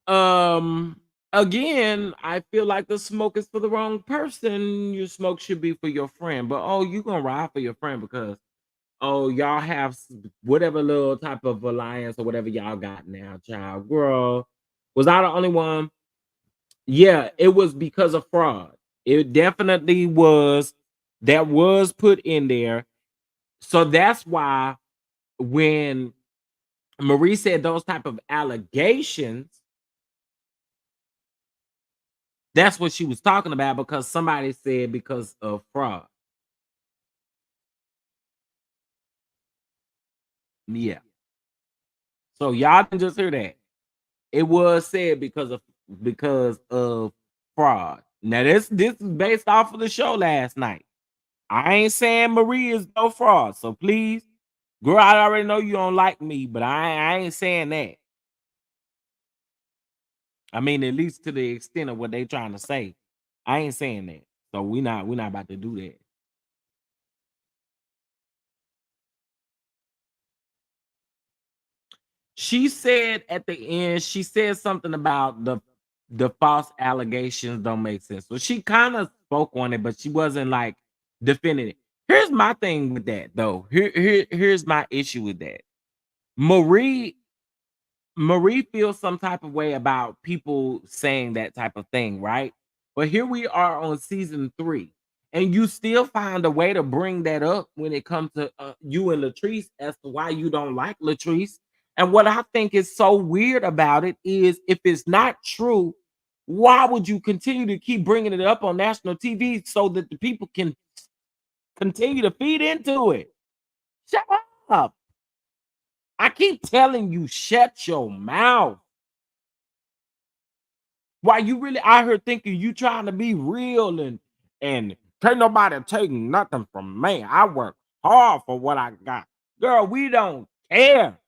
um again, I feel like the smoke is for the wrong person. Your smoke should be for your friend. But oh, you gonna ride for your friend because oh, y'all have whatever little type of alliance or whatever y'all got now, child. Girl, was I the only one? Yeah, it was because of fraud. It definitely was. That was put in there. So that's why when Marie said those type of allegations, that's what she was talking about because somebody said because of fraud. Yeah. So y'all didn't just hear that. It was said because of fraud. Now this is based off of the show last night. I ain't saying Marie is no fraud. So please, girl, I already know you don't like me, but I ain't saying that. I mean, at least to the extent of what they trying to say. I ain't saying that. So we not about to do that. She said at the end, she said something about the false allegations don't make sense. So she kind of spoke on it, but she wasn't like defending it. Here's my thing with that though. Here's my issue with that. Marie Marie feels some type of way about people saying that type of thing, right? But here we are on season 3, and you still find a way to bring that up when it comes to you and Latrice as to why you don't like Latrice. And what I think is so weird about it is if it's not true, why would you continue to keep bringing it up on national TV so that the people can continue to feed into it? Shut up. I keep telling you, shut your mouth. Why you really out here thinking you trying to be real and can't nobody take nothing from me. I work hard for what I got. Girl, we don't care.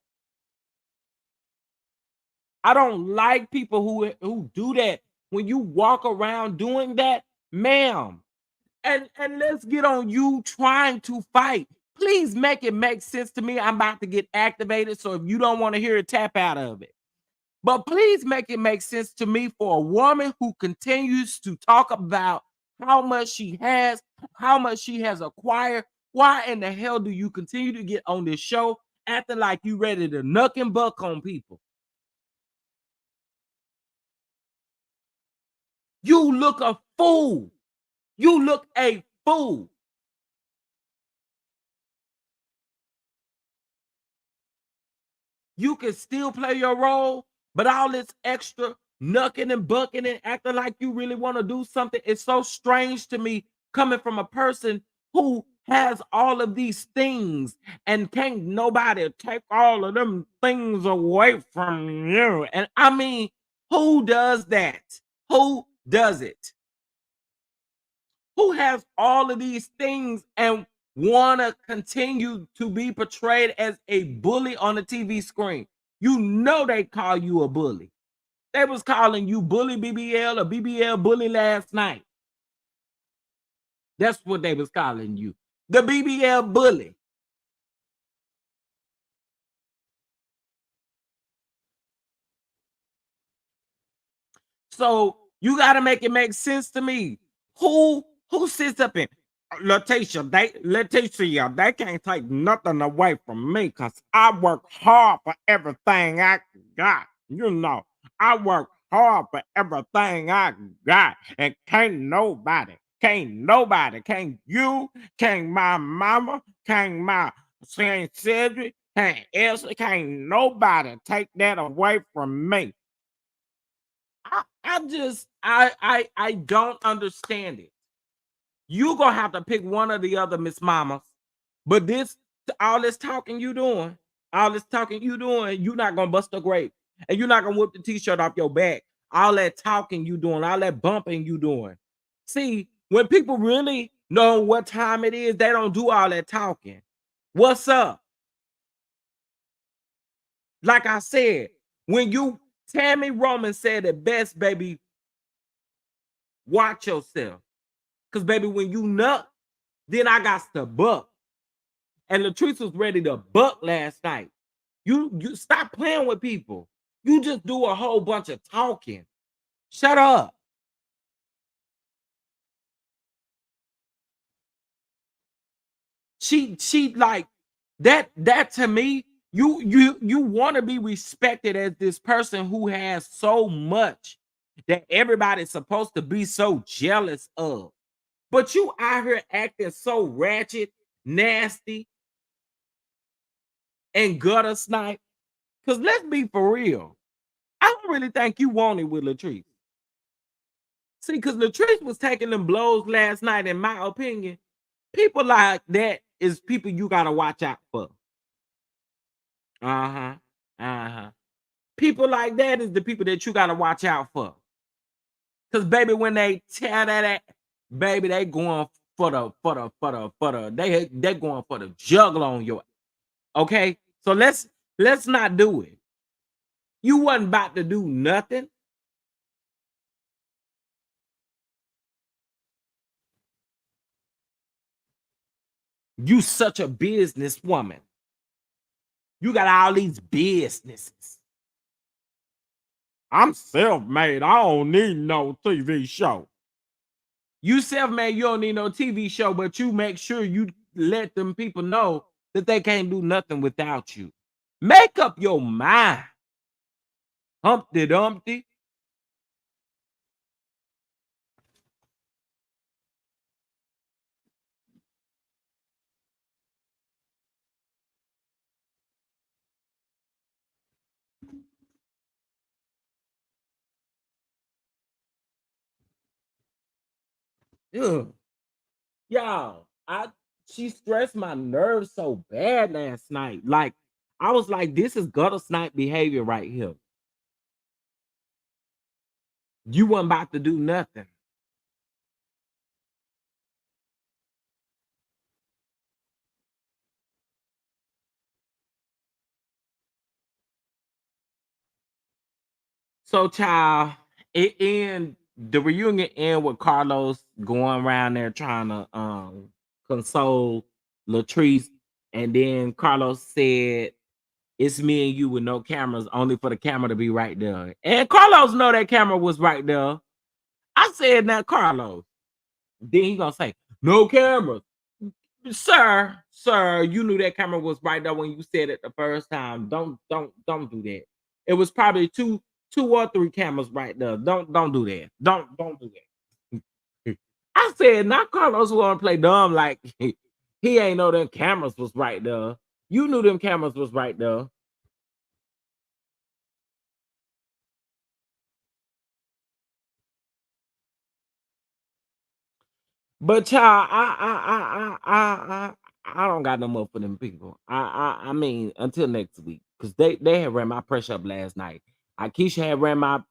I don't like people who do that. When you walk around doing that, ma'am, and let's get on you trying to fight. Please make it make sense to me. I'm about to get activated. So if you don't want to hear it, tap out of it. But please make it make sense to me for a woman who continues to talk about how much she has, how much she has acquired. Why in the hell do you continue to get on this show acting like you ready to nuck and buck on people? You look a fool. You look a fool. You can still play your role, but all this extra knucking and bucking and acting like you really want to do something is so strange to me coming from a person who has all of these things and can't nobody take all of them things away from you. And I mean, who does that? Who does it? Who has all of these things and want to continue to be portrayed as a bully on the TV screen? You know they call you a bully. They was calling you bully BBL or BBL bully last night. That's what they was calling you. The BBL bully. So you got to make it make sense to me. Who sits up in Letitia, they can't take nothing away from me because I work hard for everything I got. You know, I work hard for everything I got. And can't you, can't my mama, can't my Saint Cedric, can't Elsa, can't nobody take that away from me. I don't understand it. You gonna have to pick one or the other, Miss Mamas. But this all this talking you doing, all this talking you doing, you not gonna bust a grape, and you're not gonna whip the t-shirt off your back. All that talking you doing, all that bumping you doing. See, when people really know what time it is, they don't do all that talking. What's up? Like I said, when you Tammy Roman said it best, baby, watch yourself. Cause baby, when you nut, then I got to buck. And Latrice was ready to buck last night. You stop playing with people. You just do a whole bunch of talking. Shut up. She like that to me. You want to be respected as this person who has so much that everybody's supposed to be so jealous of. But you out here acting so ratchet, nasty, and gutter snipe. Because let's be for real. I don't really think you want it with Latrice. See, because Latrice was taking them blows last night, in my opinion. People like that is people you gotta watch out for. Uh-huh. Uh-huh. People like that is the people that you gotta watch out for. Cause baby, when they tell baby, they going they going for the juggle on your, okay. So let's not do it. You wasn't about to do nothing. You such a businesswoman. You got all these businesses. I'm self-made. I don't need no TV show. You self-made, you don't need no TV show, but you make sure you let them people know that they can't do nothing without you. Make up your mind. Humpty Dumpty. Ugh. Y'all, she stressed my nerves so bad last night. Like, I was like, this is gutter snipe behavior right here. You weren't about to do nothing. So, child, the reunion end with Carlos going around there trying to console Latrice, and then Carlos said, "It's me and you with no cameras, only for the camera to be right there." And Carlos know that camera was right there. I said, "Now, Carlos." Then he gonna say, "No cameras." Sir, you knew that camera was right there when you said it the first time. Don't do that. It was probably two or three cameras right there. Don't do that. Don't do that. I said, not Carlos want to play dumb like he ain't know them cameras was right there. You knew them cameras was right there. But child, I don't got no more for them people. I mean, until next week, because they had ran my pressure up last night. Akeisha had ran my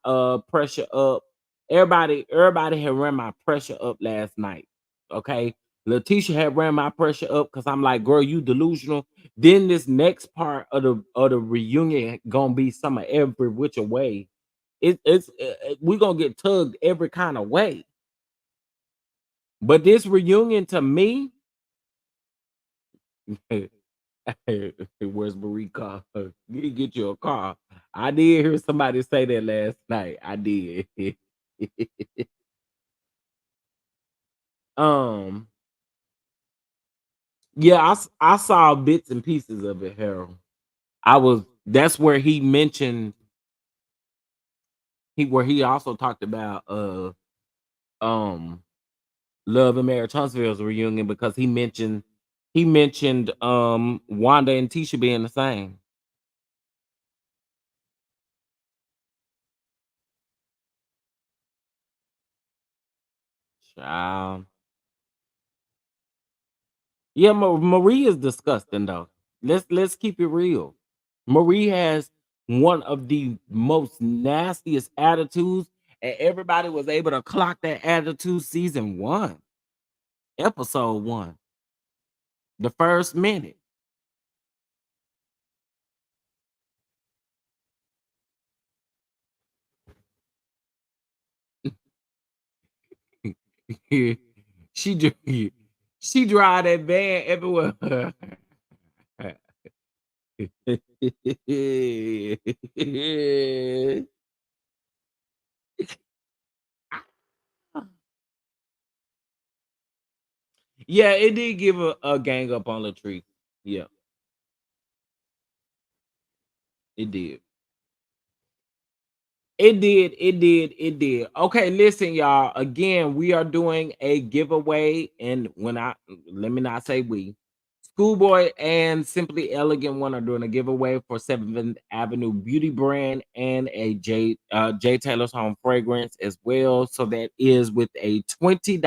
pressure up. Everybody had ran my pressure up last night. Okay. Letitia had ran my pressure up because I'm like, girl, you delusional. Then this next part of the reunion gonna be some of every which way. It's we gonna get tugged every kind of way. But this reunion to me, where's Marie car? You need to get you a car. I did hear somebody say that last night. I did. um, yeah, I saw bits and pieces of it, Harold. I was that's where he mentioned he also talked about um Love and Marriage Huntsville's reunion because he mentioned Wanda and Tisha being the same. Child. Yeah, Marie is disgusting though. Let's keep it real. Marie has one of the most nastiest attitudes, and everybody was able to clock that attitude season one, episode one, the first minute. she dri- she drive that van everywhere. Yeah, it did give a gang up on Latrice. Yeah, it did. It did. Okay, listen, y'all. Again, we are doing a giveaway, and when I let me not say we, Schoolboy and Simply Elegant One are doing a giveaway for Seventh Avenue Beauty Brand and a J Taylor's Home fragrance as well. So that is with a $20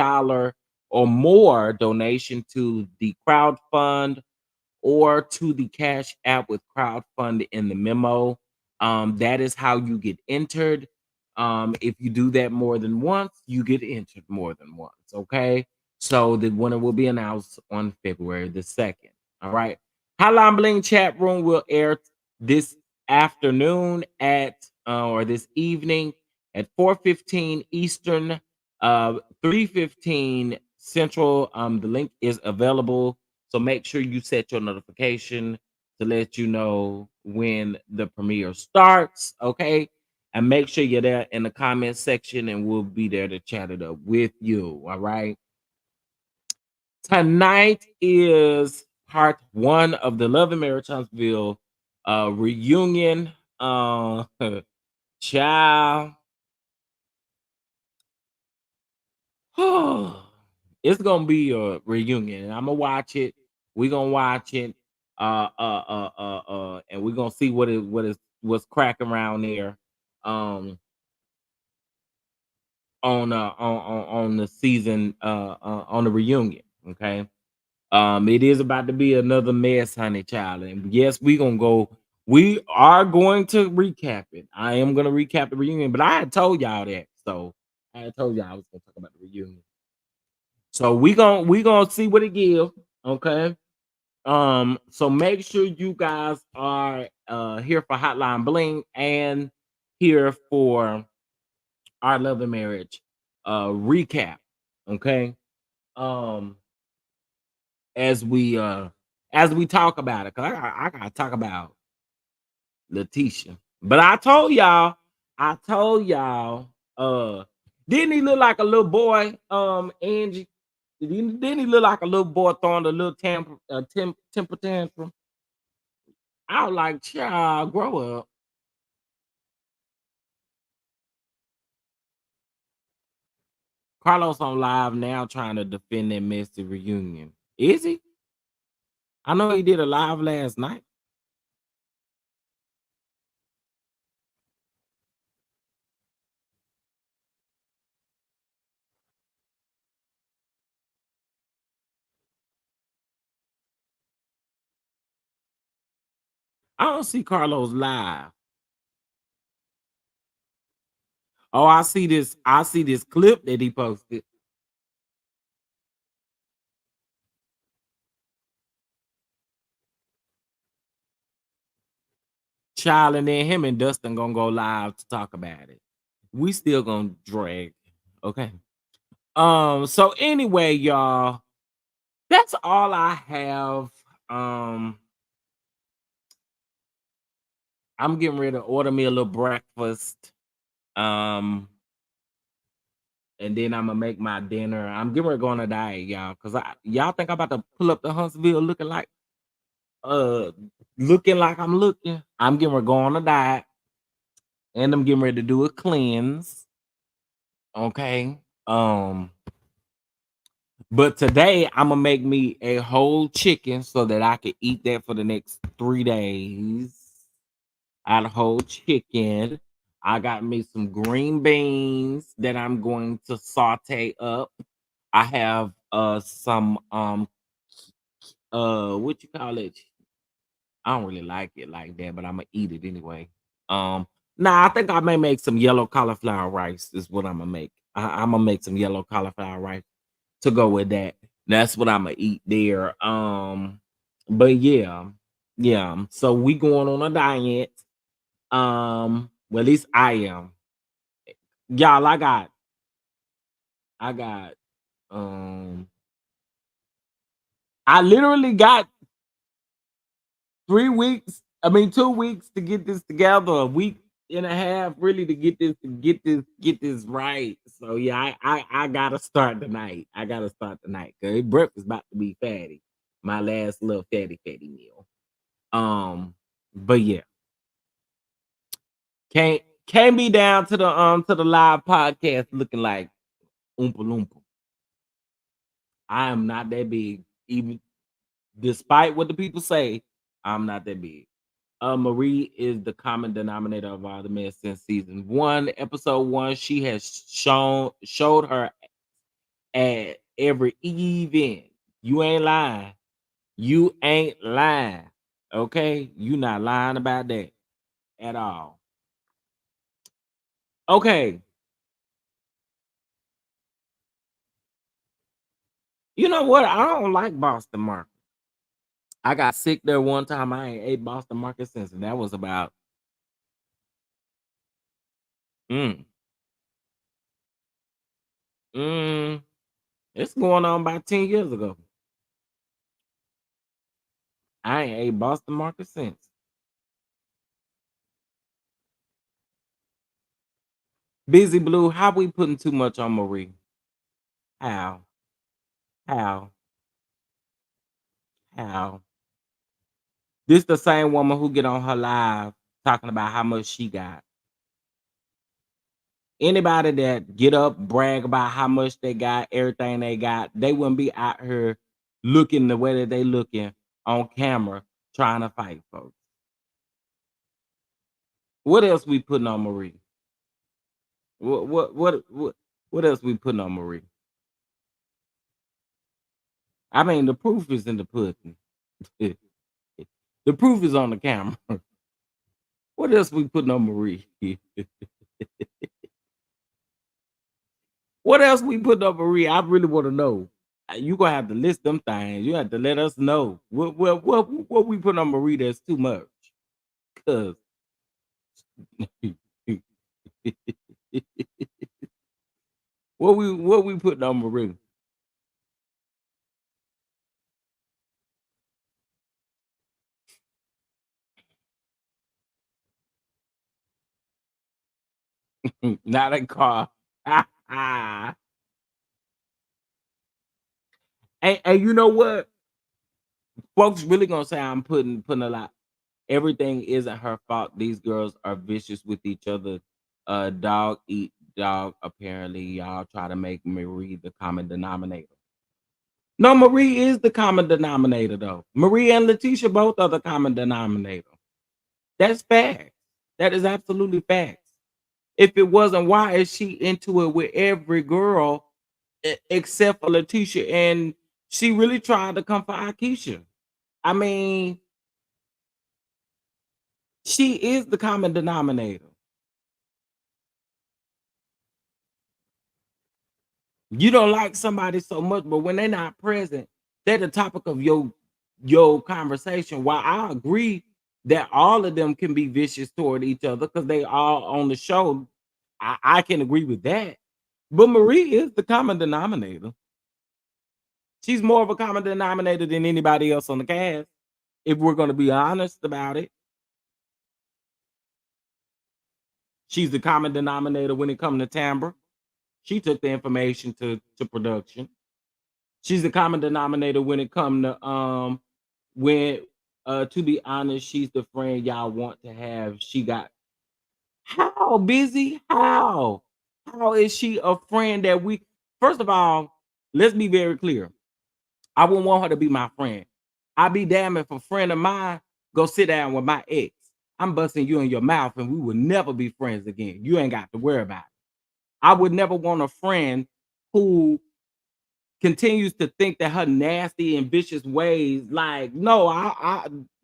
or more donation to the crowd fund or to the Cash App with crowdfund in the memo. That is how you get entered. If you do that more than once, you get entered more than once. Okay. So the winner will be announced on February the 2nd. All right. Hotline Bling chat room will air this afternoon at or this evening at 4:15 Eastern, 3:15 Central. The link is available, so make sure you set your notification to let you know when the premiere starts. Okay. And make sure you're there in the comment section and we'll be there to chat it up with you. All right. Tonight is part one of the Love and Marriage Huntsville reunion. Child. It's gonna be a reunion, and I'm gonna watch it. We're gonna watch it, and we're gonna see what's cracking around there, um, on the season, on the reunion. Okay, it is about to be another mess, honey, child, and yes, we gonna go. We are going to recap it. I am gonna recap the reunion, but I had told y'all that, so I had told y'all I was gonna talk about the reunion. So we gonna see what it gives. Okay. So make sure you guys are here for Hotline Bling and here for our love and marriage recap. Okay. Um, as we talk about it, because I gotta talk about Letitia. But I told y'all, uh, didn't he look like a little boy? Angie, didn't he look like a little boy throwing a little temper tantrum? I was like, child, grow up. Carlos on live now trying to defend that messy reunion. Is he? I know he did a live last night. I don't see Carlos live. Oh, I see this. I see this clip that he posted. Child, and then him and Dustin gonna go live to talk about it. We still gonna drag. Okay. So anyway, y'all, that's all I have. Um, I'm getting ready to order me a little breakfast. Um, and then I'm gonna make my dinner. I'm getting ready to go on a diet, y'all, because y'all think I'm about to pull up to Huntsville uh looking like I'm looking. I'm getting ready to go on a diet and I'm getting ready to do a cleanse. Okay. But today I'm gonna make me a whole chicken so that I can eat that for the next 3 days. I had a whole chicken. I got me some green beans that I'm going to saute up. I have some what you call it? I don't really like it like that, but I'm gonna eat it anyway. Um Nah, I think I may make some yellow cauliflower rice is what I'm gonna make. I'm gonna make some yellow cauliflower rice to go with that. That's what I'm gonna eat there. But yeah, yeah. So we going on a diet. Well, at least I am. Y'all, I got um I literally got 3 weeks, I mean 2 weeks to get this together, a week and a half really to get this right. So yeah, I gotta start tonight. I gotta start tonight because breakfast about to be fatty. My last little fatty meal. But yeah, can't be down to the live podcast looking like Oompa Loompa. I am not that big, even despite what the people say. I'm not that big. Marie is the common denominator of all the men since season one, episode one. She has showed her at every event. You ain't lying. You ain't lying. Okay, you not lying about that at all. Okay, you know what? I don't like Boston Market. I got sick there one time. I ain't ate Boston Market since, and that was about mm, mm, it's going on about 10 years ago. I ain't ate Boston Market since. Busy Blue, how we putting too much on Marie? How? How? How? This the same woman who get on her live talking about how much she got. Anybody that get up, brag about how much they got, everything they got, they wouldn't be out here looking the way that they looking on camera trying to fight folks. What else we putting on Marie? What else we putting on Marie? I mean, the proof is in the pudding. The proof is on the camera. What else we putting on Marie? What else we putting on Marie? I really want to know. You gonna have to list them things. You have to let us know what we put on Marie that's too much. Cause what we putting on Marie? Not a car. And you know what? Folks really gonna say I'm putting a lot. Everything isn't her fault. These girls are vicious with each other. Dog eat dog. Apparently, y'all try to make Marie the common denominator. No, Marie is the common denominator, though. Marie and Letitia both are the common denominator. That's fact. That is absolutely facts. If it wasn't, why is she into it with every girl except for Letitia? And she really tried to come for Akeisha. I mean, she is the common denominator. You don't like somebody so much, but when they're not present, they're the topic of your conversation. While I agree that all of them can be vicious toward each other because they all on the show, I can agree with that. But Marie is the common denominator. She's more of a common denominator than anybody else on the cast. If we're gonna be honest about it, she's the common denominator when it comes to timbre. She took the information to production. She's the common denominator when it come to when to be honest, she's the friend y'all want to have. She got how busy? How? How is she a friend that we first of all, let's be very clear. I wouldn't want her to be my friend. I'd be damned if a friend of mine go sit down with my ex. I'm busting you in your mouth and we will never be friends again. You ain't got to worry about it. I would never want a friend who continues to think that her nasty and vicious ways, like, no,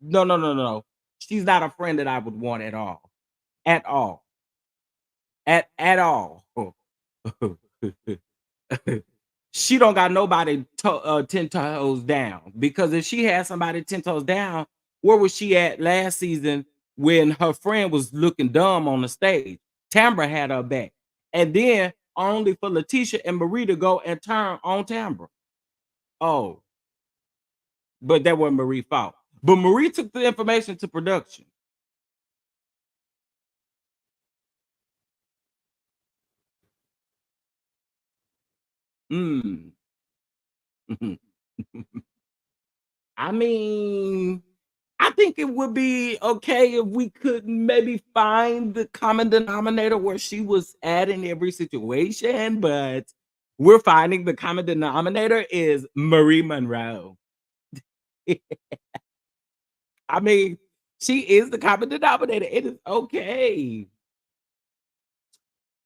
no, no, no, no. She's not a friend that I would want at all. At all. At all. She don't got nobody 10 toes down, because if she had somebody 10 toes down, where was she at last season when her friend was looking dumb on the stage? Tambra had her back. And then only for Letitia and Marie to go and turn on Tambra. Oh, but that wasn't Marie's fault. But Marie took the information to production. Mm. I mean, I think it would be okay if we could maybe find the common denominator where she was at in every situation, but we're finding the common denominator is Marie Monroe. I mean, she is the common denominator. It is okay.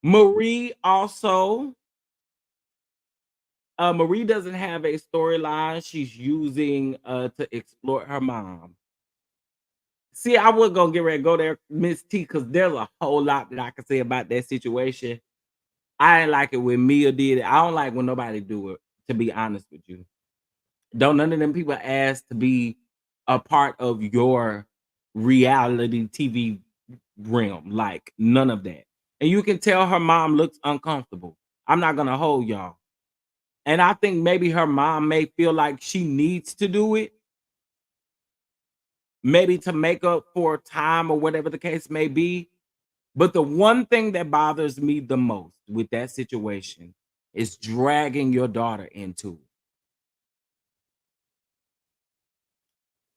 Marie also, Marie doesn't have a storyline she's using to exploit her mom. See, I was gonna get ready to go there, Miss T, because there's a whole lot that I can say about that situation. I didn't like it when Mia did it. I don't like when nobody do it, to be honest with you. Don't none of them people ask to be a part of your reality TV realm. Like none of that. And you can tell her mom looks uncomfortable. I'm not gonna hold y'all. And I think maybe her mom may feel like she needs to do it, maybe to make up for time or whatever the case may be. But the one thing that bothers me the most with that situation is dragging your daughter into it.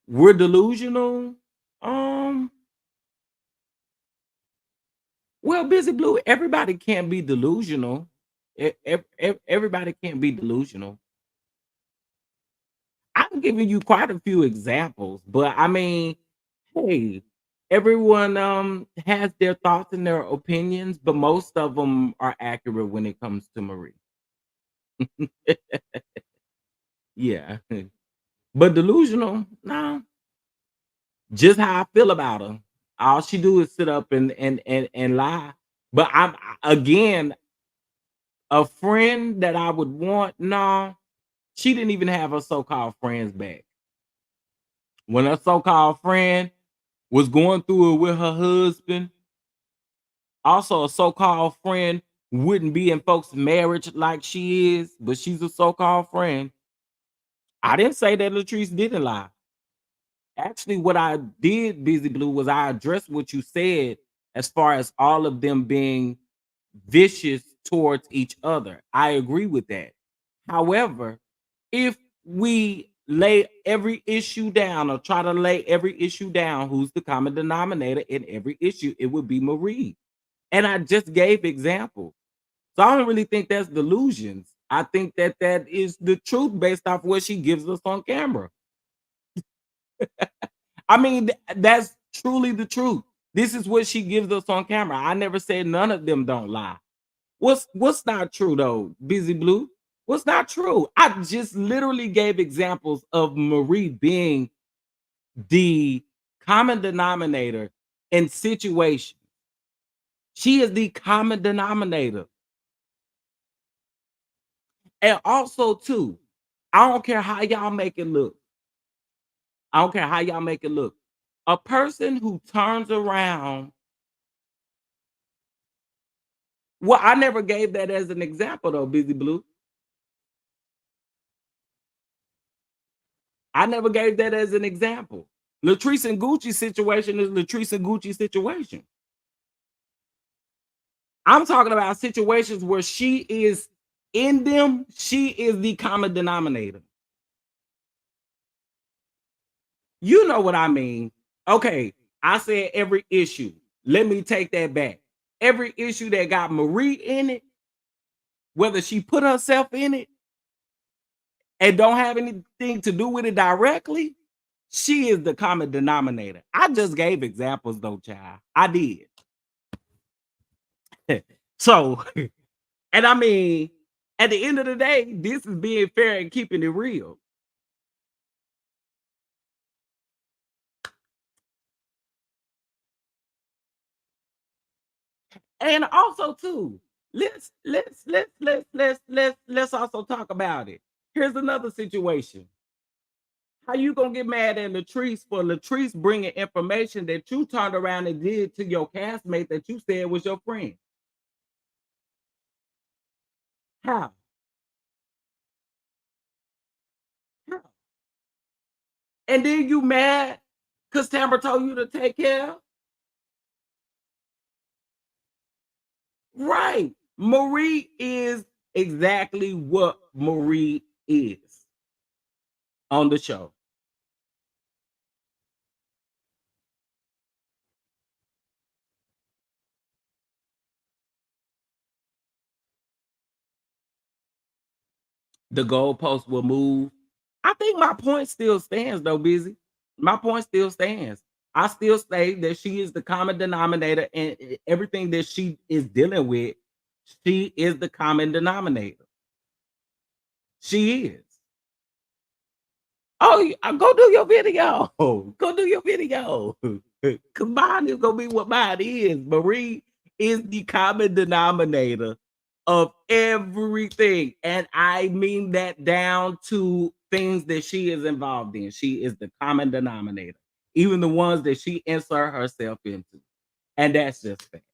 We're delusional. Um, well, Busy Blue, everybody can't be delusional. Everybody can't be delusional. I'm giving you quite a few examples, but I mean, hey, everyone has their thoughts and their opinions, but most of them are accurate when it comes to Marie. Yeah. But delusional, no. Just how I feel about her. All she do is sit up and lie. But I'm again a friend that I would want. No, she didn't even have her so-called friends back. When her so-called friend was going through it with her husband, also a so-called friend wouldn't be in folks' marriage like she is, but she's a so-called friend. I didn't say that Latrice didn't lie. Actually, what I did, Busy Blue, was I addressed what you said as far as all of them being vicious towards each other. I agree with that. However, if we lay every issue down or try to lay every issue down, who's the common denominator in every issue, it would be Marie. And I just gave examples. So I don't really think that's delusions. I think that that is the truth based off what she gives us on camera. I mean, that's truly the truth. This is what she gives us on camera. I never said none of them don't lie. What's not true though, Busy Blue? What's not true? I just literally gave examples of Marie being the common denominator in situations. She is the common denominator. And also, too, I don't care how y'all make it look. I don't care how y'all make it look. A person who turns around Well, I never gave that as an example though, Busy Blue. I never gave that as an example. Latrice and Gucci situation is Latrice and Gucci situation. I'm talking about situations where she is in them, she is the common denominator. You know what I mean? Okay, I said every issue. Let me take that back. Every issue that got Marie in it, whether she put herself in it and don't have anything to do with it directly, she is the common denominator. I just gave examples though, child. I did. So, and I mean, at the end of the day, this is being fair and keeping it real. And also, too, let's also talk about it. Here's another situation. How you gonna get mad at Latrice for Latrice bringing information that you turned around and did to your castmate that you said was your friend? How? How? And then you mad because Tamara told you to take care? Right. Marie is exactly what Marie is on the show. The goalpost will move. I think my point still stands though, Busy. My point still stands. I still say that she is the common denominator and everything that she is dealing with, she is the common denominator. She is. Oh, go do your video. Go do your video. Cause mine is gonna be what mine is. Marie is the common denominator of everything. And I mean that down to things that she is involved in. She is the common denominator, even the ones that she insert herself into. And that's just fact.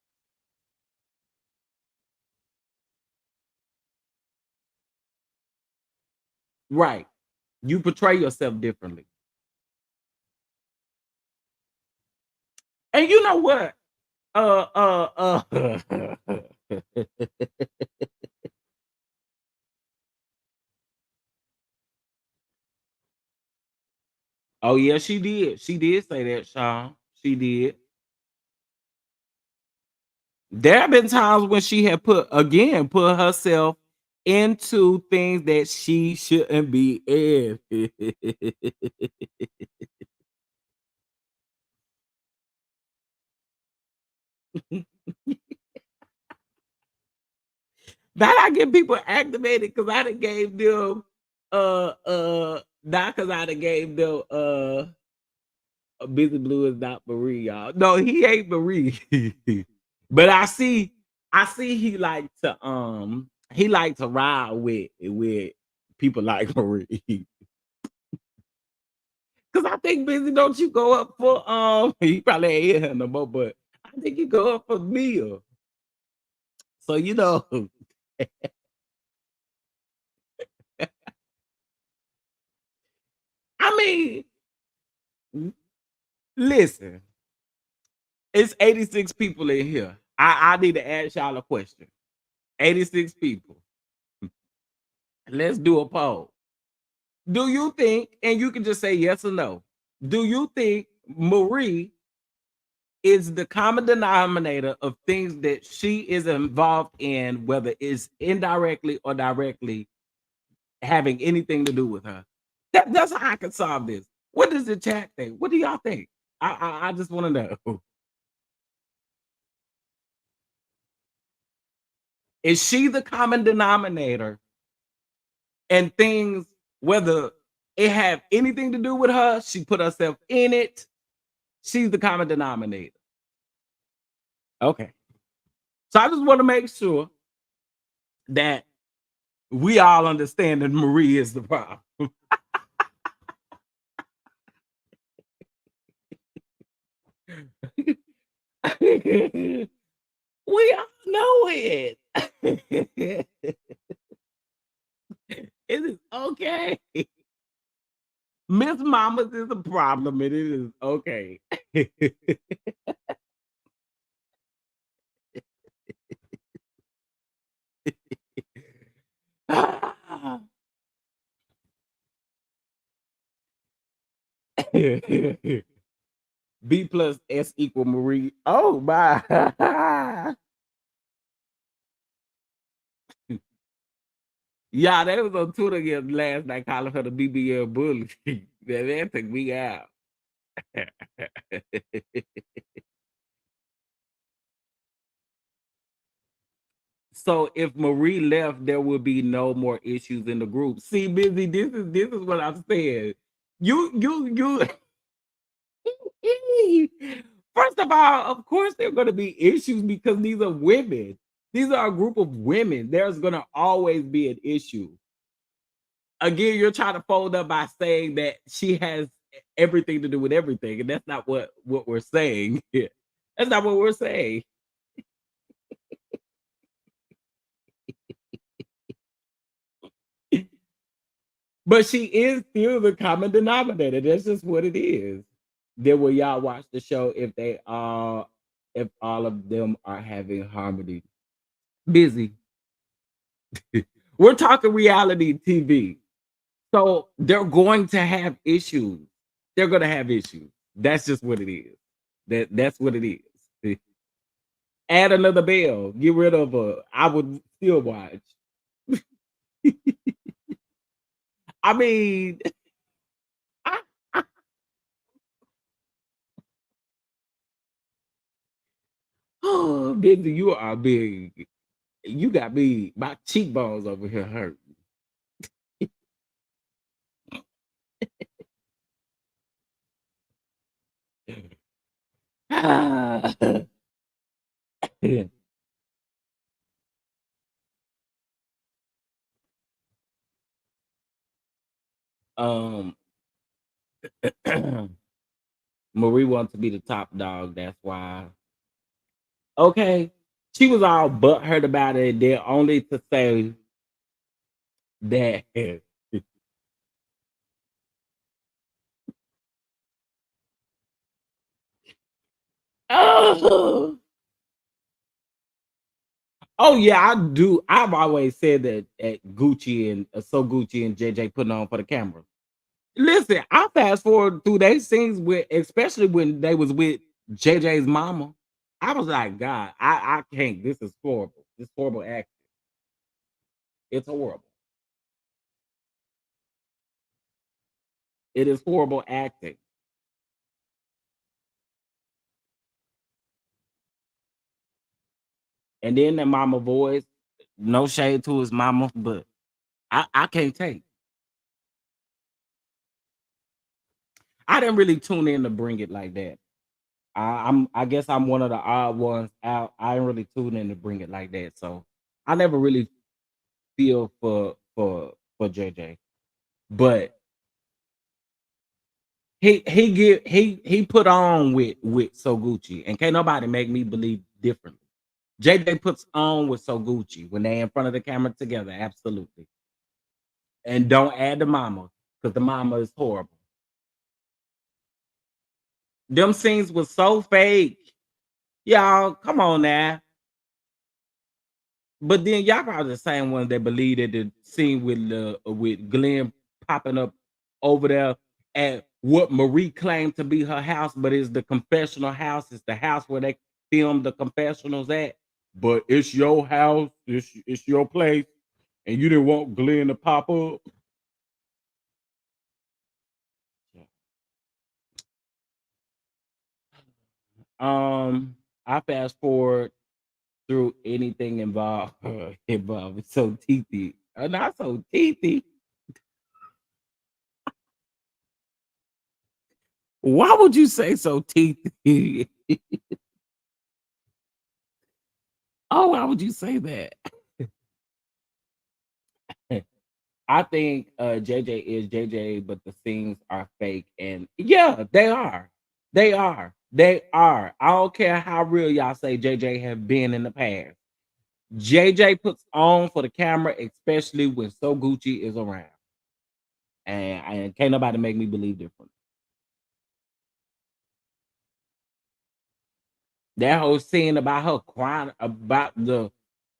Right. You portray yourself differently. And you know what? Oh yeah, she did. She did say that, Sean. She did. There have been times when she had put herself into things that she shouldn't be in. That I get people activated because I done gave them not because I done gave them Busy Blue is not Marie, y'all. No, he ain't Marie. But I see he like to ride with people like Marie. Cause I think Busy, don't you go up for he probably ain't here no more, but I think you go up for Mia. So I mean, listen, it's 86 people in here. I need to ask y'all a question. 86 people. Let's do a poll. Do you think, and you can just say yes or no, do you think Marie is the common denominator of things that she is involved in, whether it's indirectly or directly having anything to do with her? That's how I can solve this. What does the chat think? What do y'all think? I just want to know. Is she the common denominator and things, whether it have anything to do with her, she put herself in it, she's the common denominator. Okay. So I just want to make sure that we all understand that Marie is the problem. We all know it. It is okay. Miss Mamas is a problem, and it is okay. B plus S equal Marie. Oh my. Yeah, they was on Twitter again last night calling her the BBL bully. That took me out. So if Marie left, there would be no more issues in the group. See, busy. This is what I'm saying. You. First of all, of course, there are going to be issues because these are women. These are a group of women. There's going to always be an issue. Again, you're trying to fold up by saying that she has everything to do with everything, and that's not what we're saying. That's not what we're saying. But she is still the common denominator. That's just what it is. Then will y'all watch the show if all of them are having harmony? Busy. We're talking reality TV. So they're going to have issues. They're gonna have issues. That's just what it is. That's what it is. Add another bell. Get rid of her. I would still watch. I mean, oh, Benji, you are big. You got me. My cheekbones over here hurt. um, Marie wants to be the top dog. That's why. Okay, she was all butthurt about it. Then only to say that. Oh, oh yeah, I do. I've always said that at Gucci and so Gucci and JJ putting on for the camera. Listen, I fast forward through they scenes with, especially when they was with JJ's mama. I was like, God, I can't. This is horrible. This horrible acting. It's horrible. It is horrible acting. And then the mama voice, no shade to his mama, but I can't take. I didn't really tune in to bring it like that. I guess I'm one of the odd ones out. I didn't really tune in to bring it like that. So I never really feel for JJ. But he put on with So Gucci, and can't nobody make me believe differently. JJ puts on with So Gucci when they in front of the camera together, absolutely. And don't add the mama because the mama is horrible. Them scenes was so fake. Y'all, come on now. But then y'all probably the same ones that believe that the scene with Glenn popping up over there at what Marie claimed to be her house, but it's the confessional house. It's the house where they filmed the confessionals at. But it's your house. It's your place, and you didn't want Glenn to pop up. I fast forward through anything involved. So teethy, not so teethy. Why would you say so teethy? Oh, why would you say that? I think JJ is JJ, but the scenes are fake. And yeah, they are. They are. They are. I don't care how real y'all say JJ have been in the past. JJ puts on for the camera, especially when So Gucci is around. And can't nobody make me believe different. That whole scene about her crying about the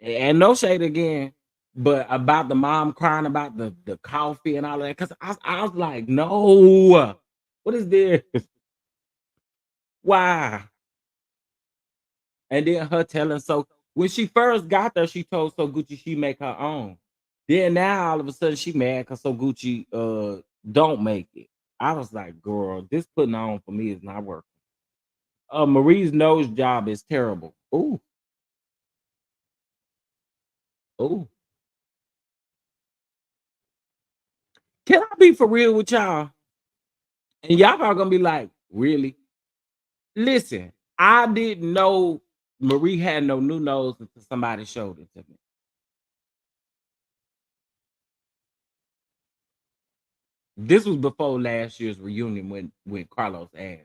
and no shade again, but about the mom crying about the coffee and all that. Cause I was like, no, what is this? Why? And then her telling so when she first got there, she told So Gucci she make her own. Then now all of a sudden she mad because So Gucci don't make it. I was like, girl, this putting on for me is not working. Marie's nose job is terrible. Ooh, ooh. Can I be for real with y'all? And y'all probably gonna be like, really? Listen, I didn't know Marie had no new nose until somebody showed it to me. This was before last year's reunion when Carlos asked.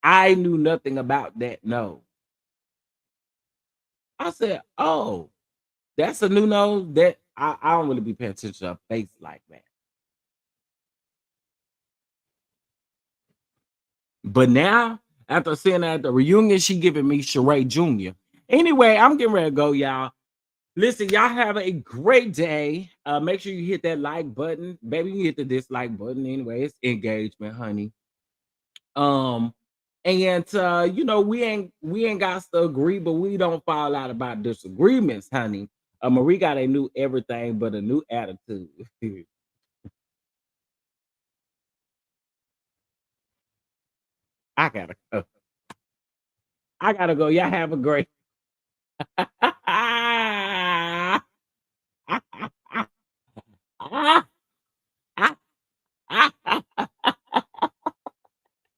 I knew nothing about that nose. I said, oh, that's a new nose. That I don't really be paying attention to a face like that. But now, after seeing that at the reunion, she giving me Sheree Jr. Anyway, I'm getting ready to go, y'all. Listen, y'all have a great day. Make sure you hit that like button. Baby, you hit the dislike button anyway. It's engagement, honey. Um, and you know, we ain't got to agree, but we don't fall out about disagreements, honey. Marie got a new everything but a new attitude. I gotta go. I gotta go. Y'all have a great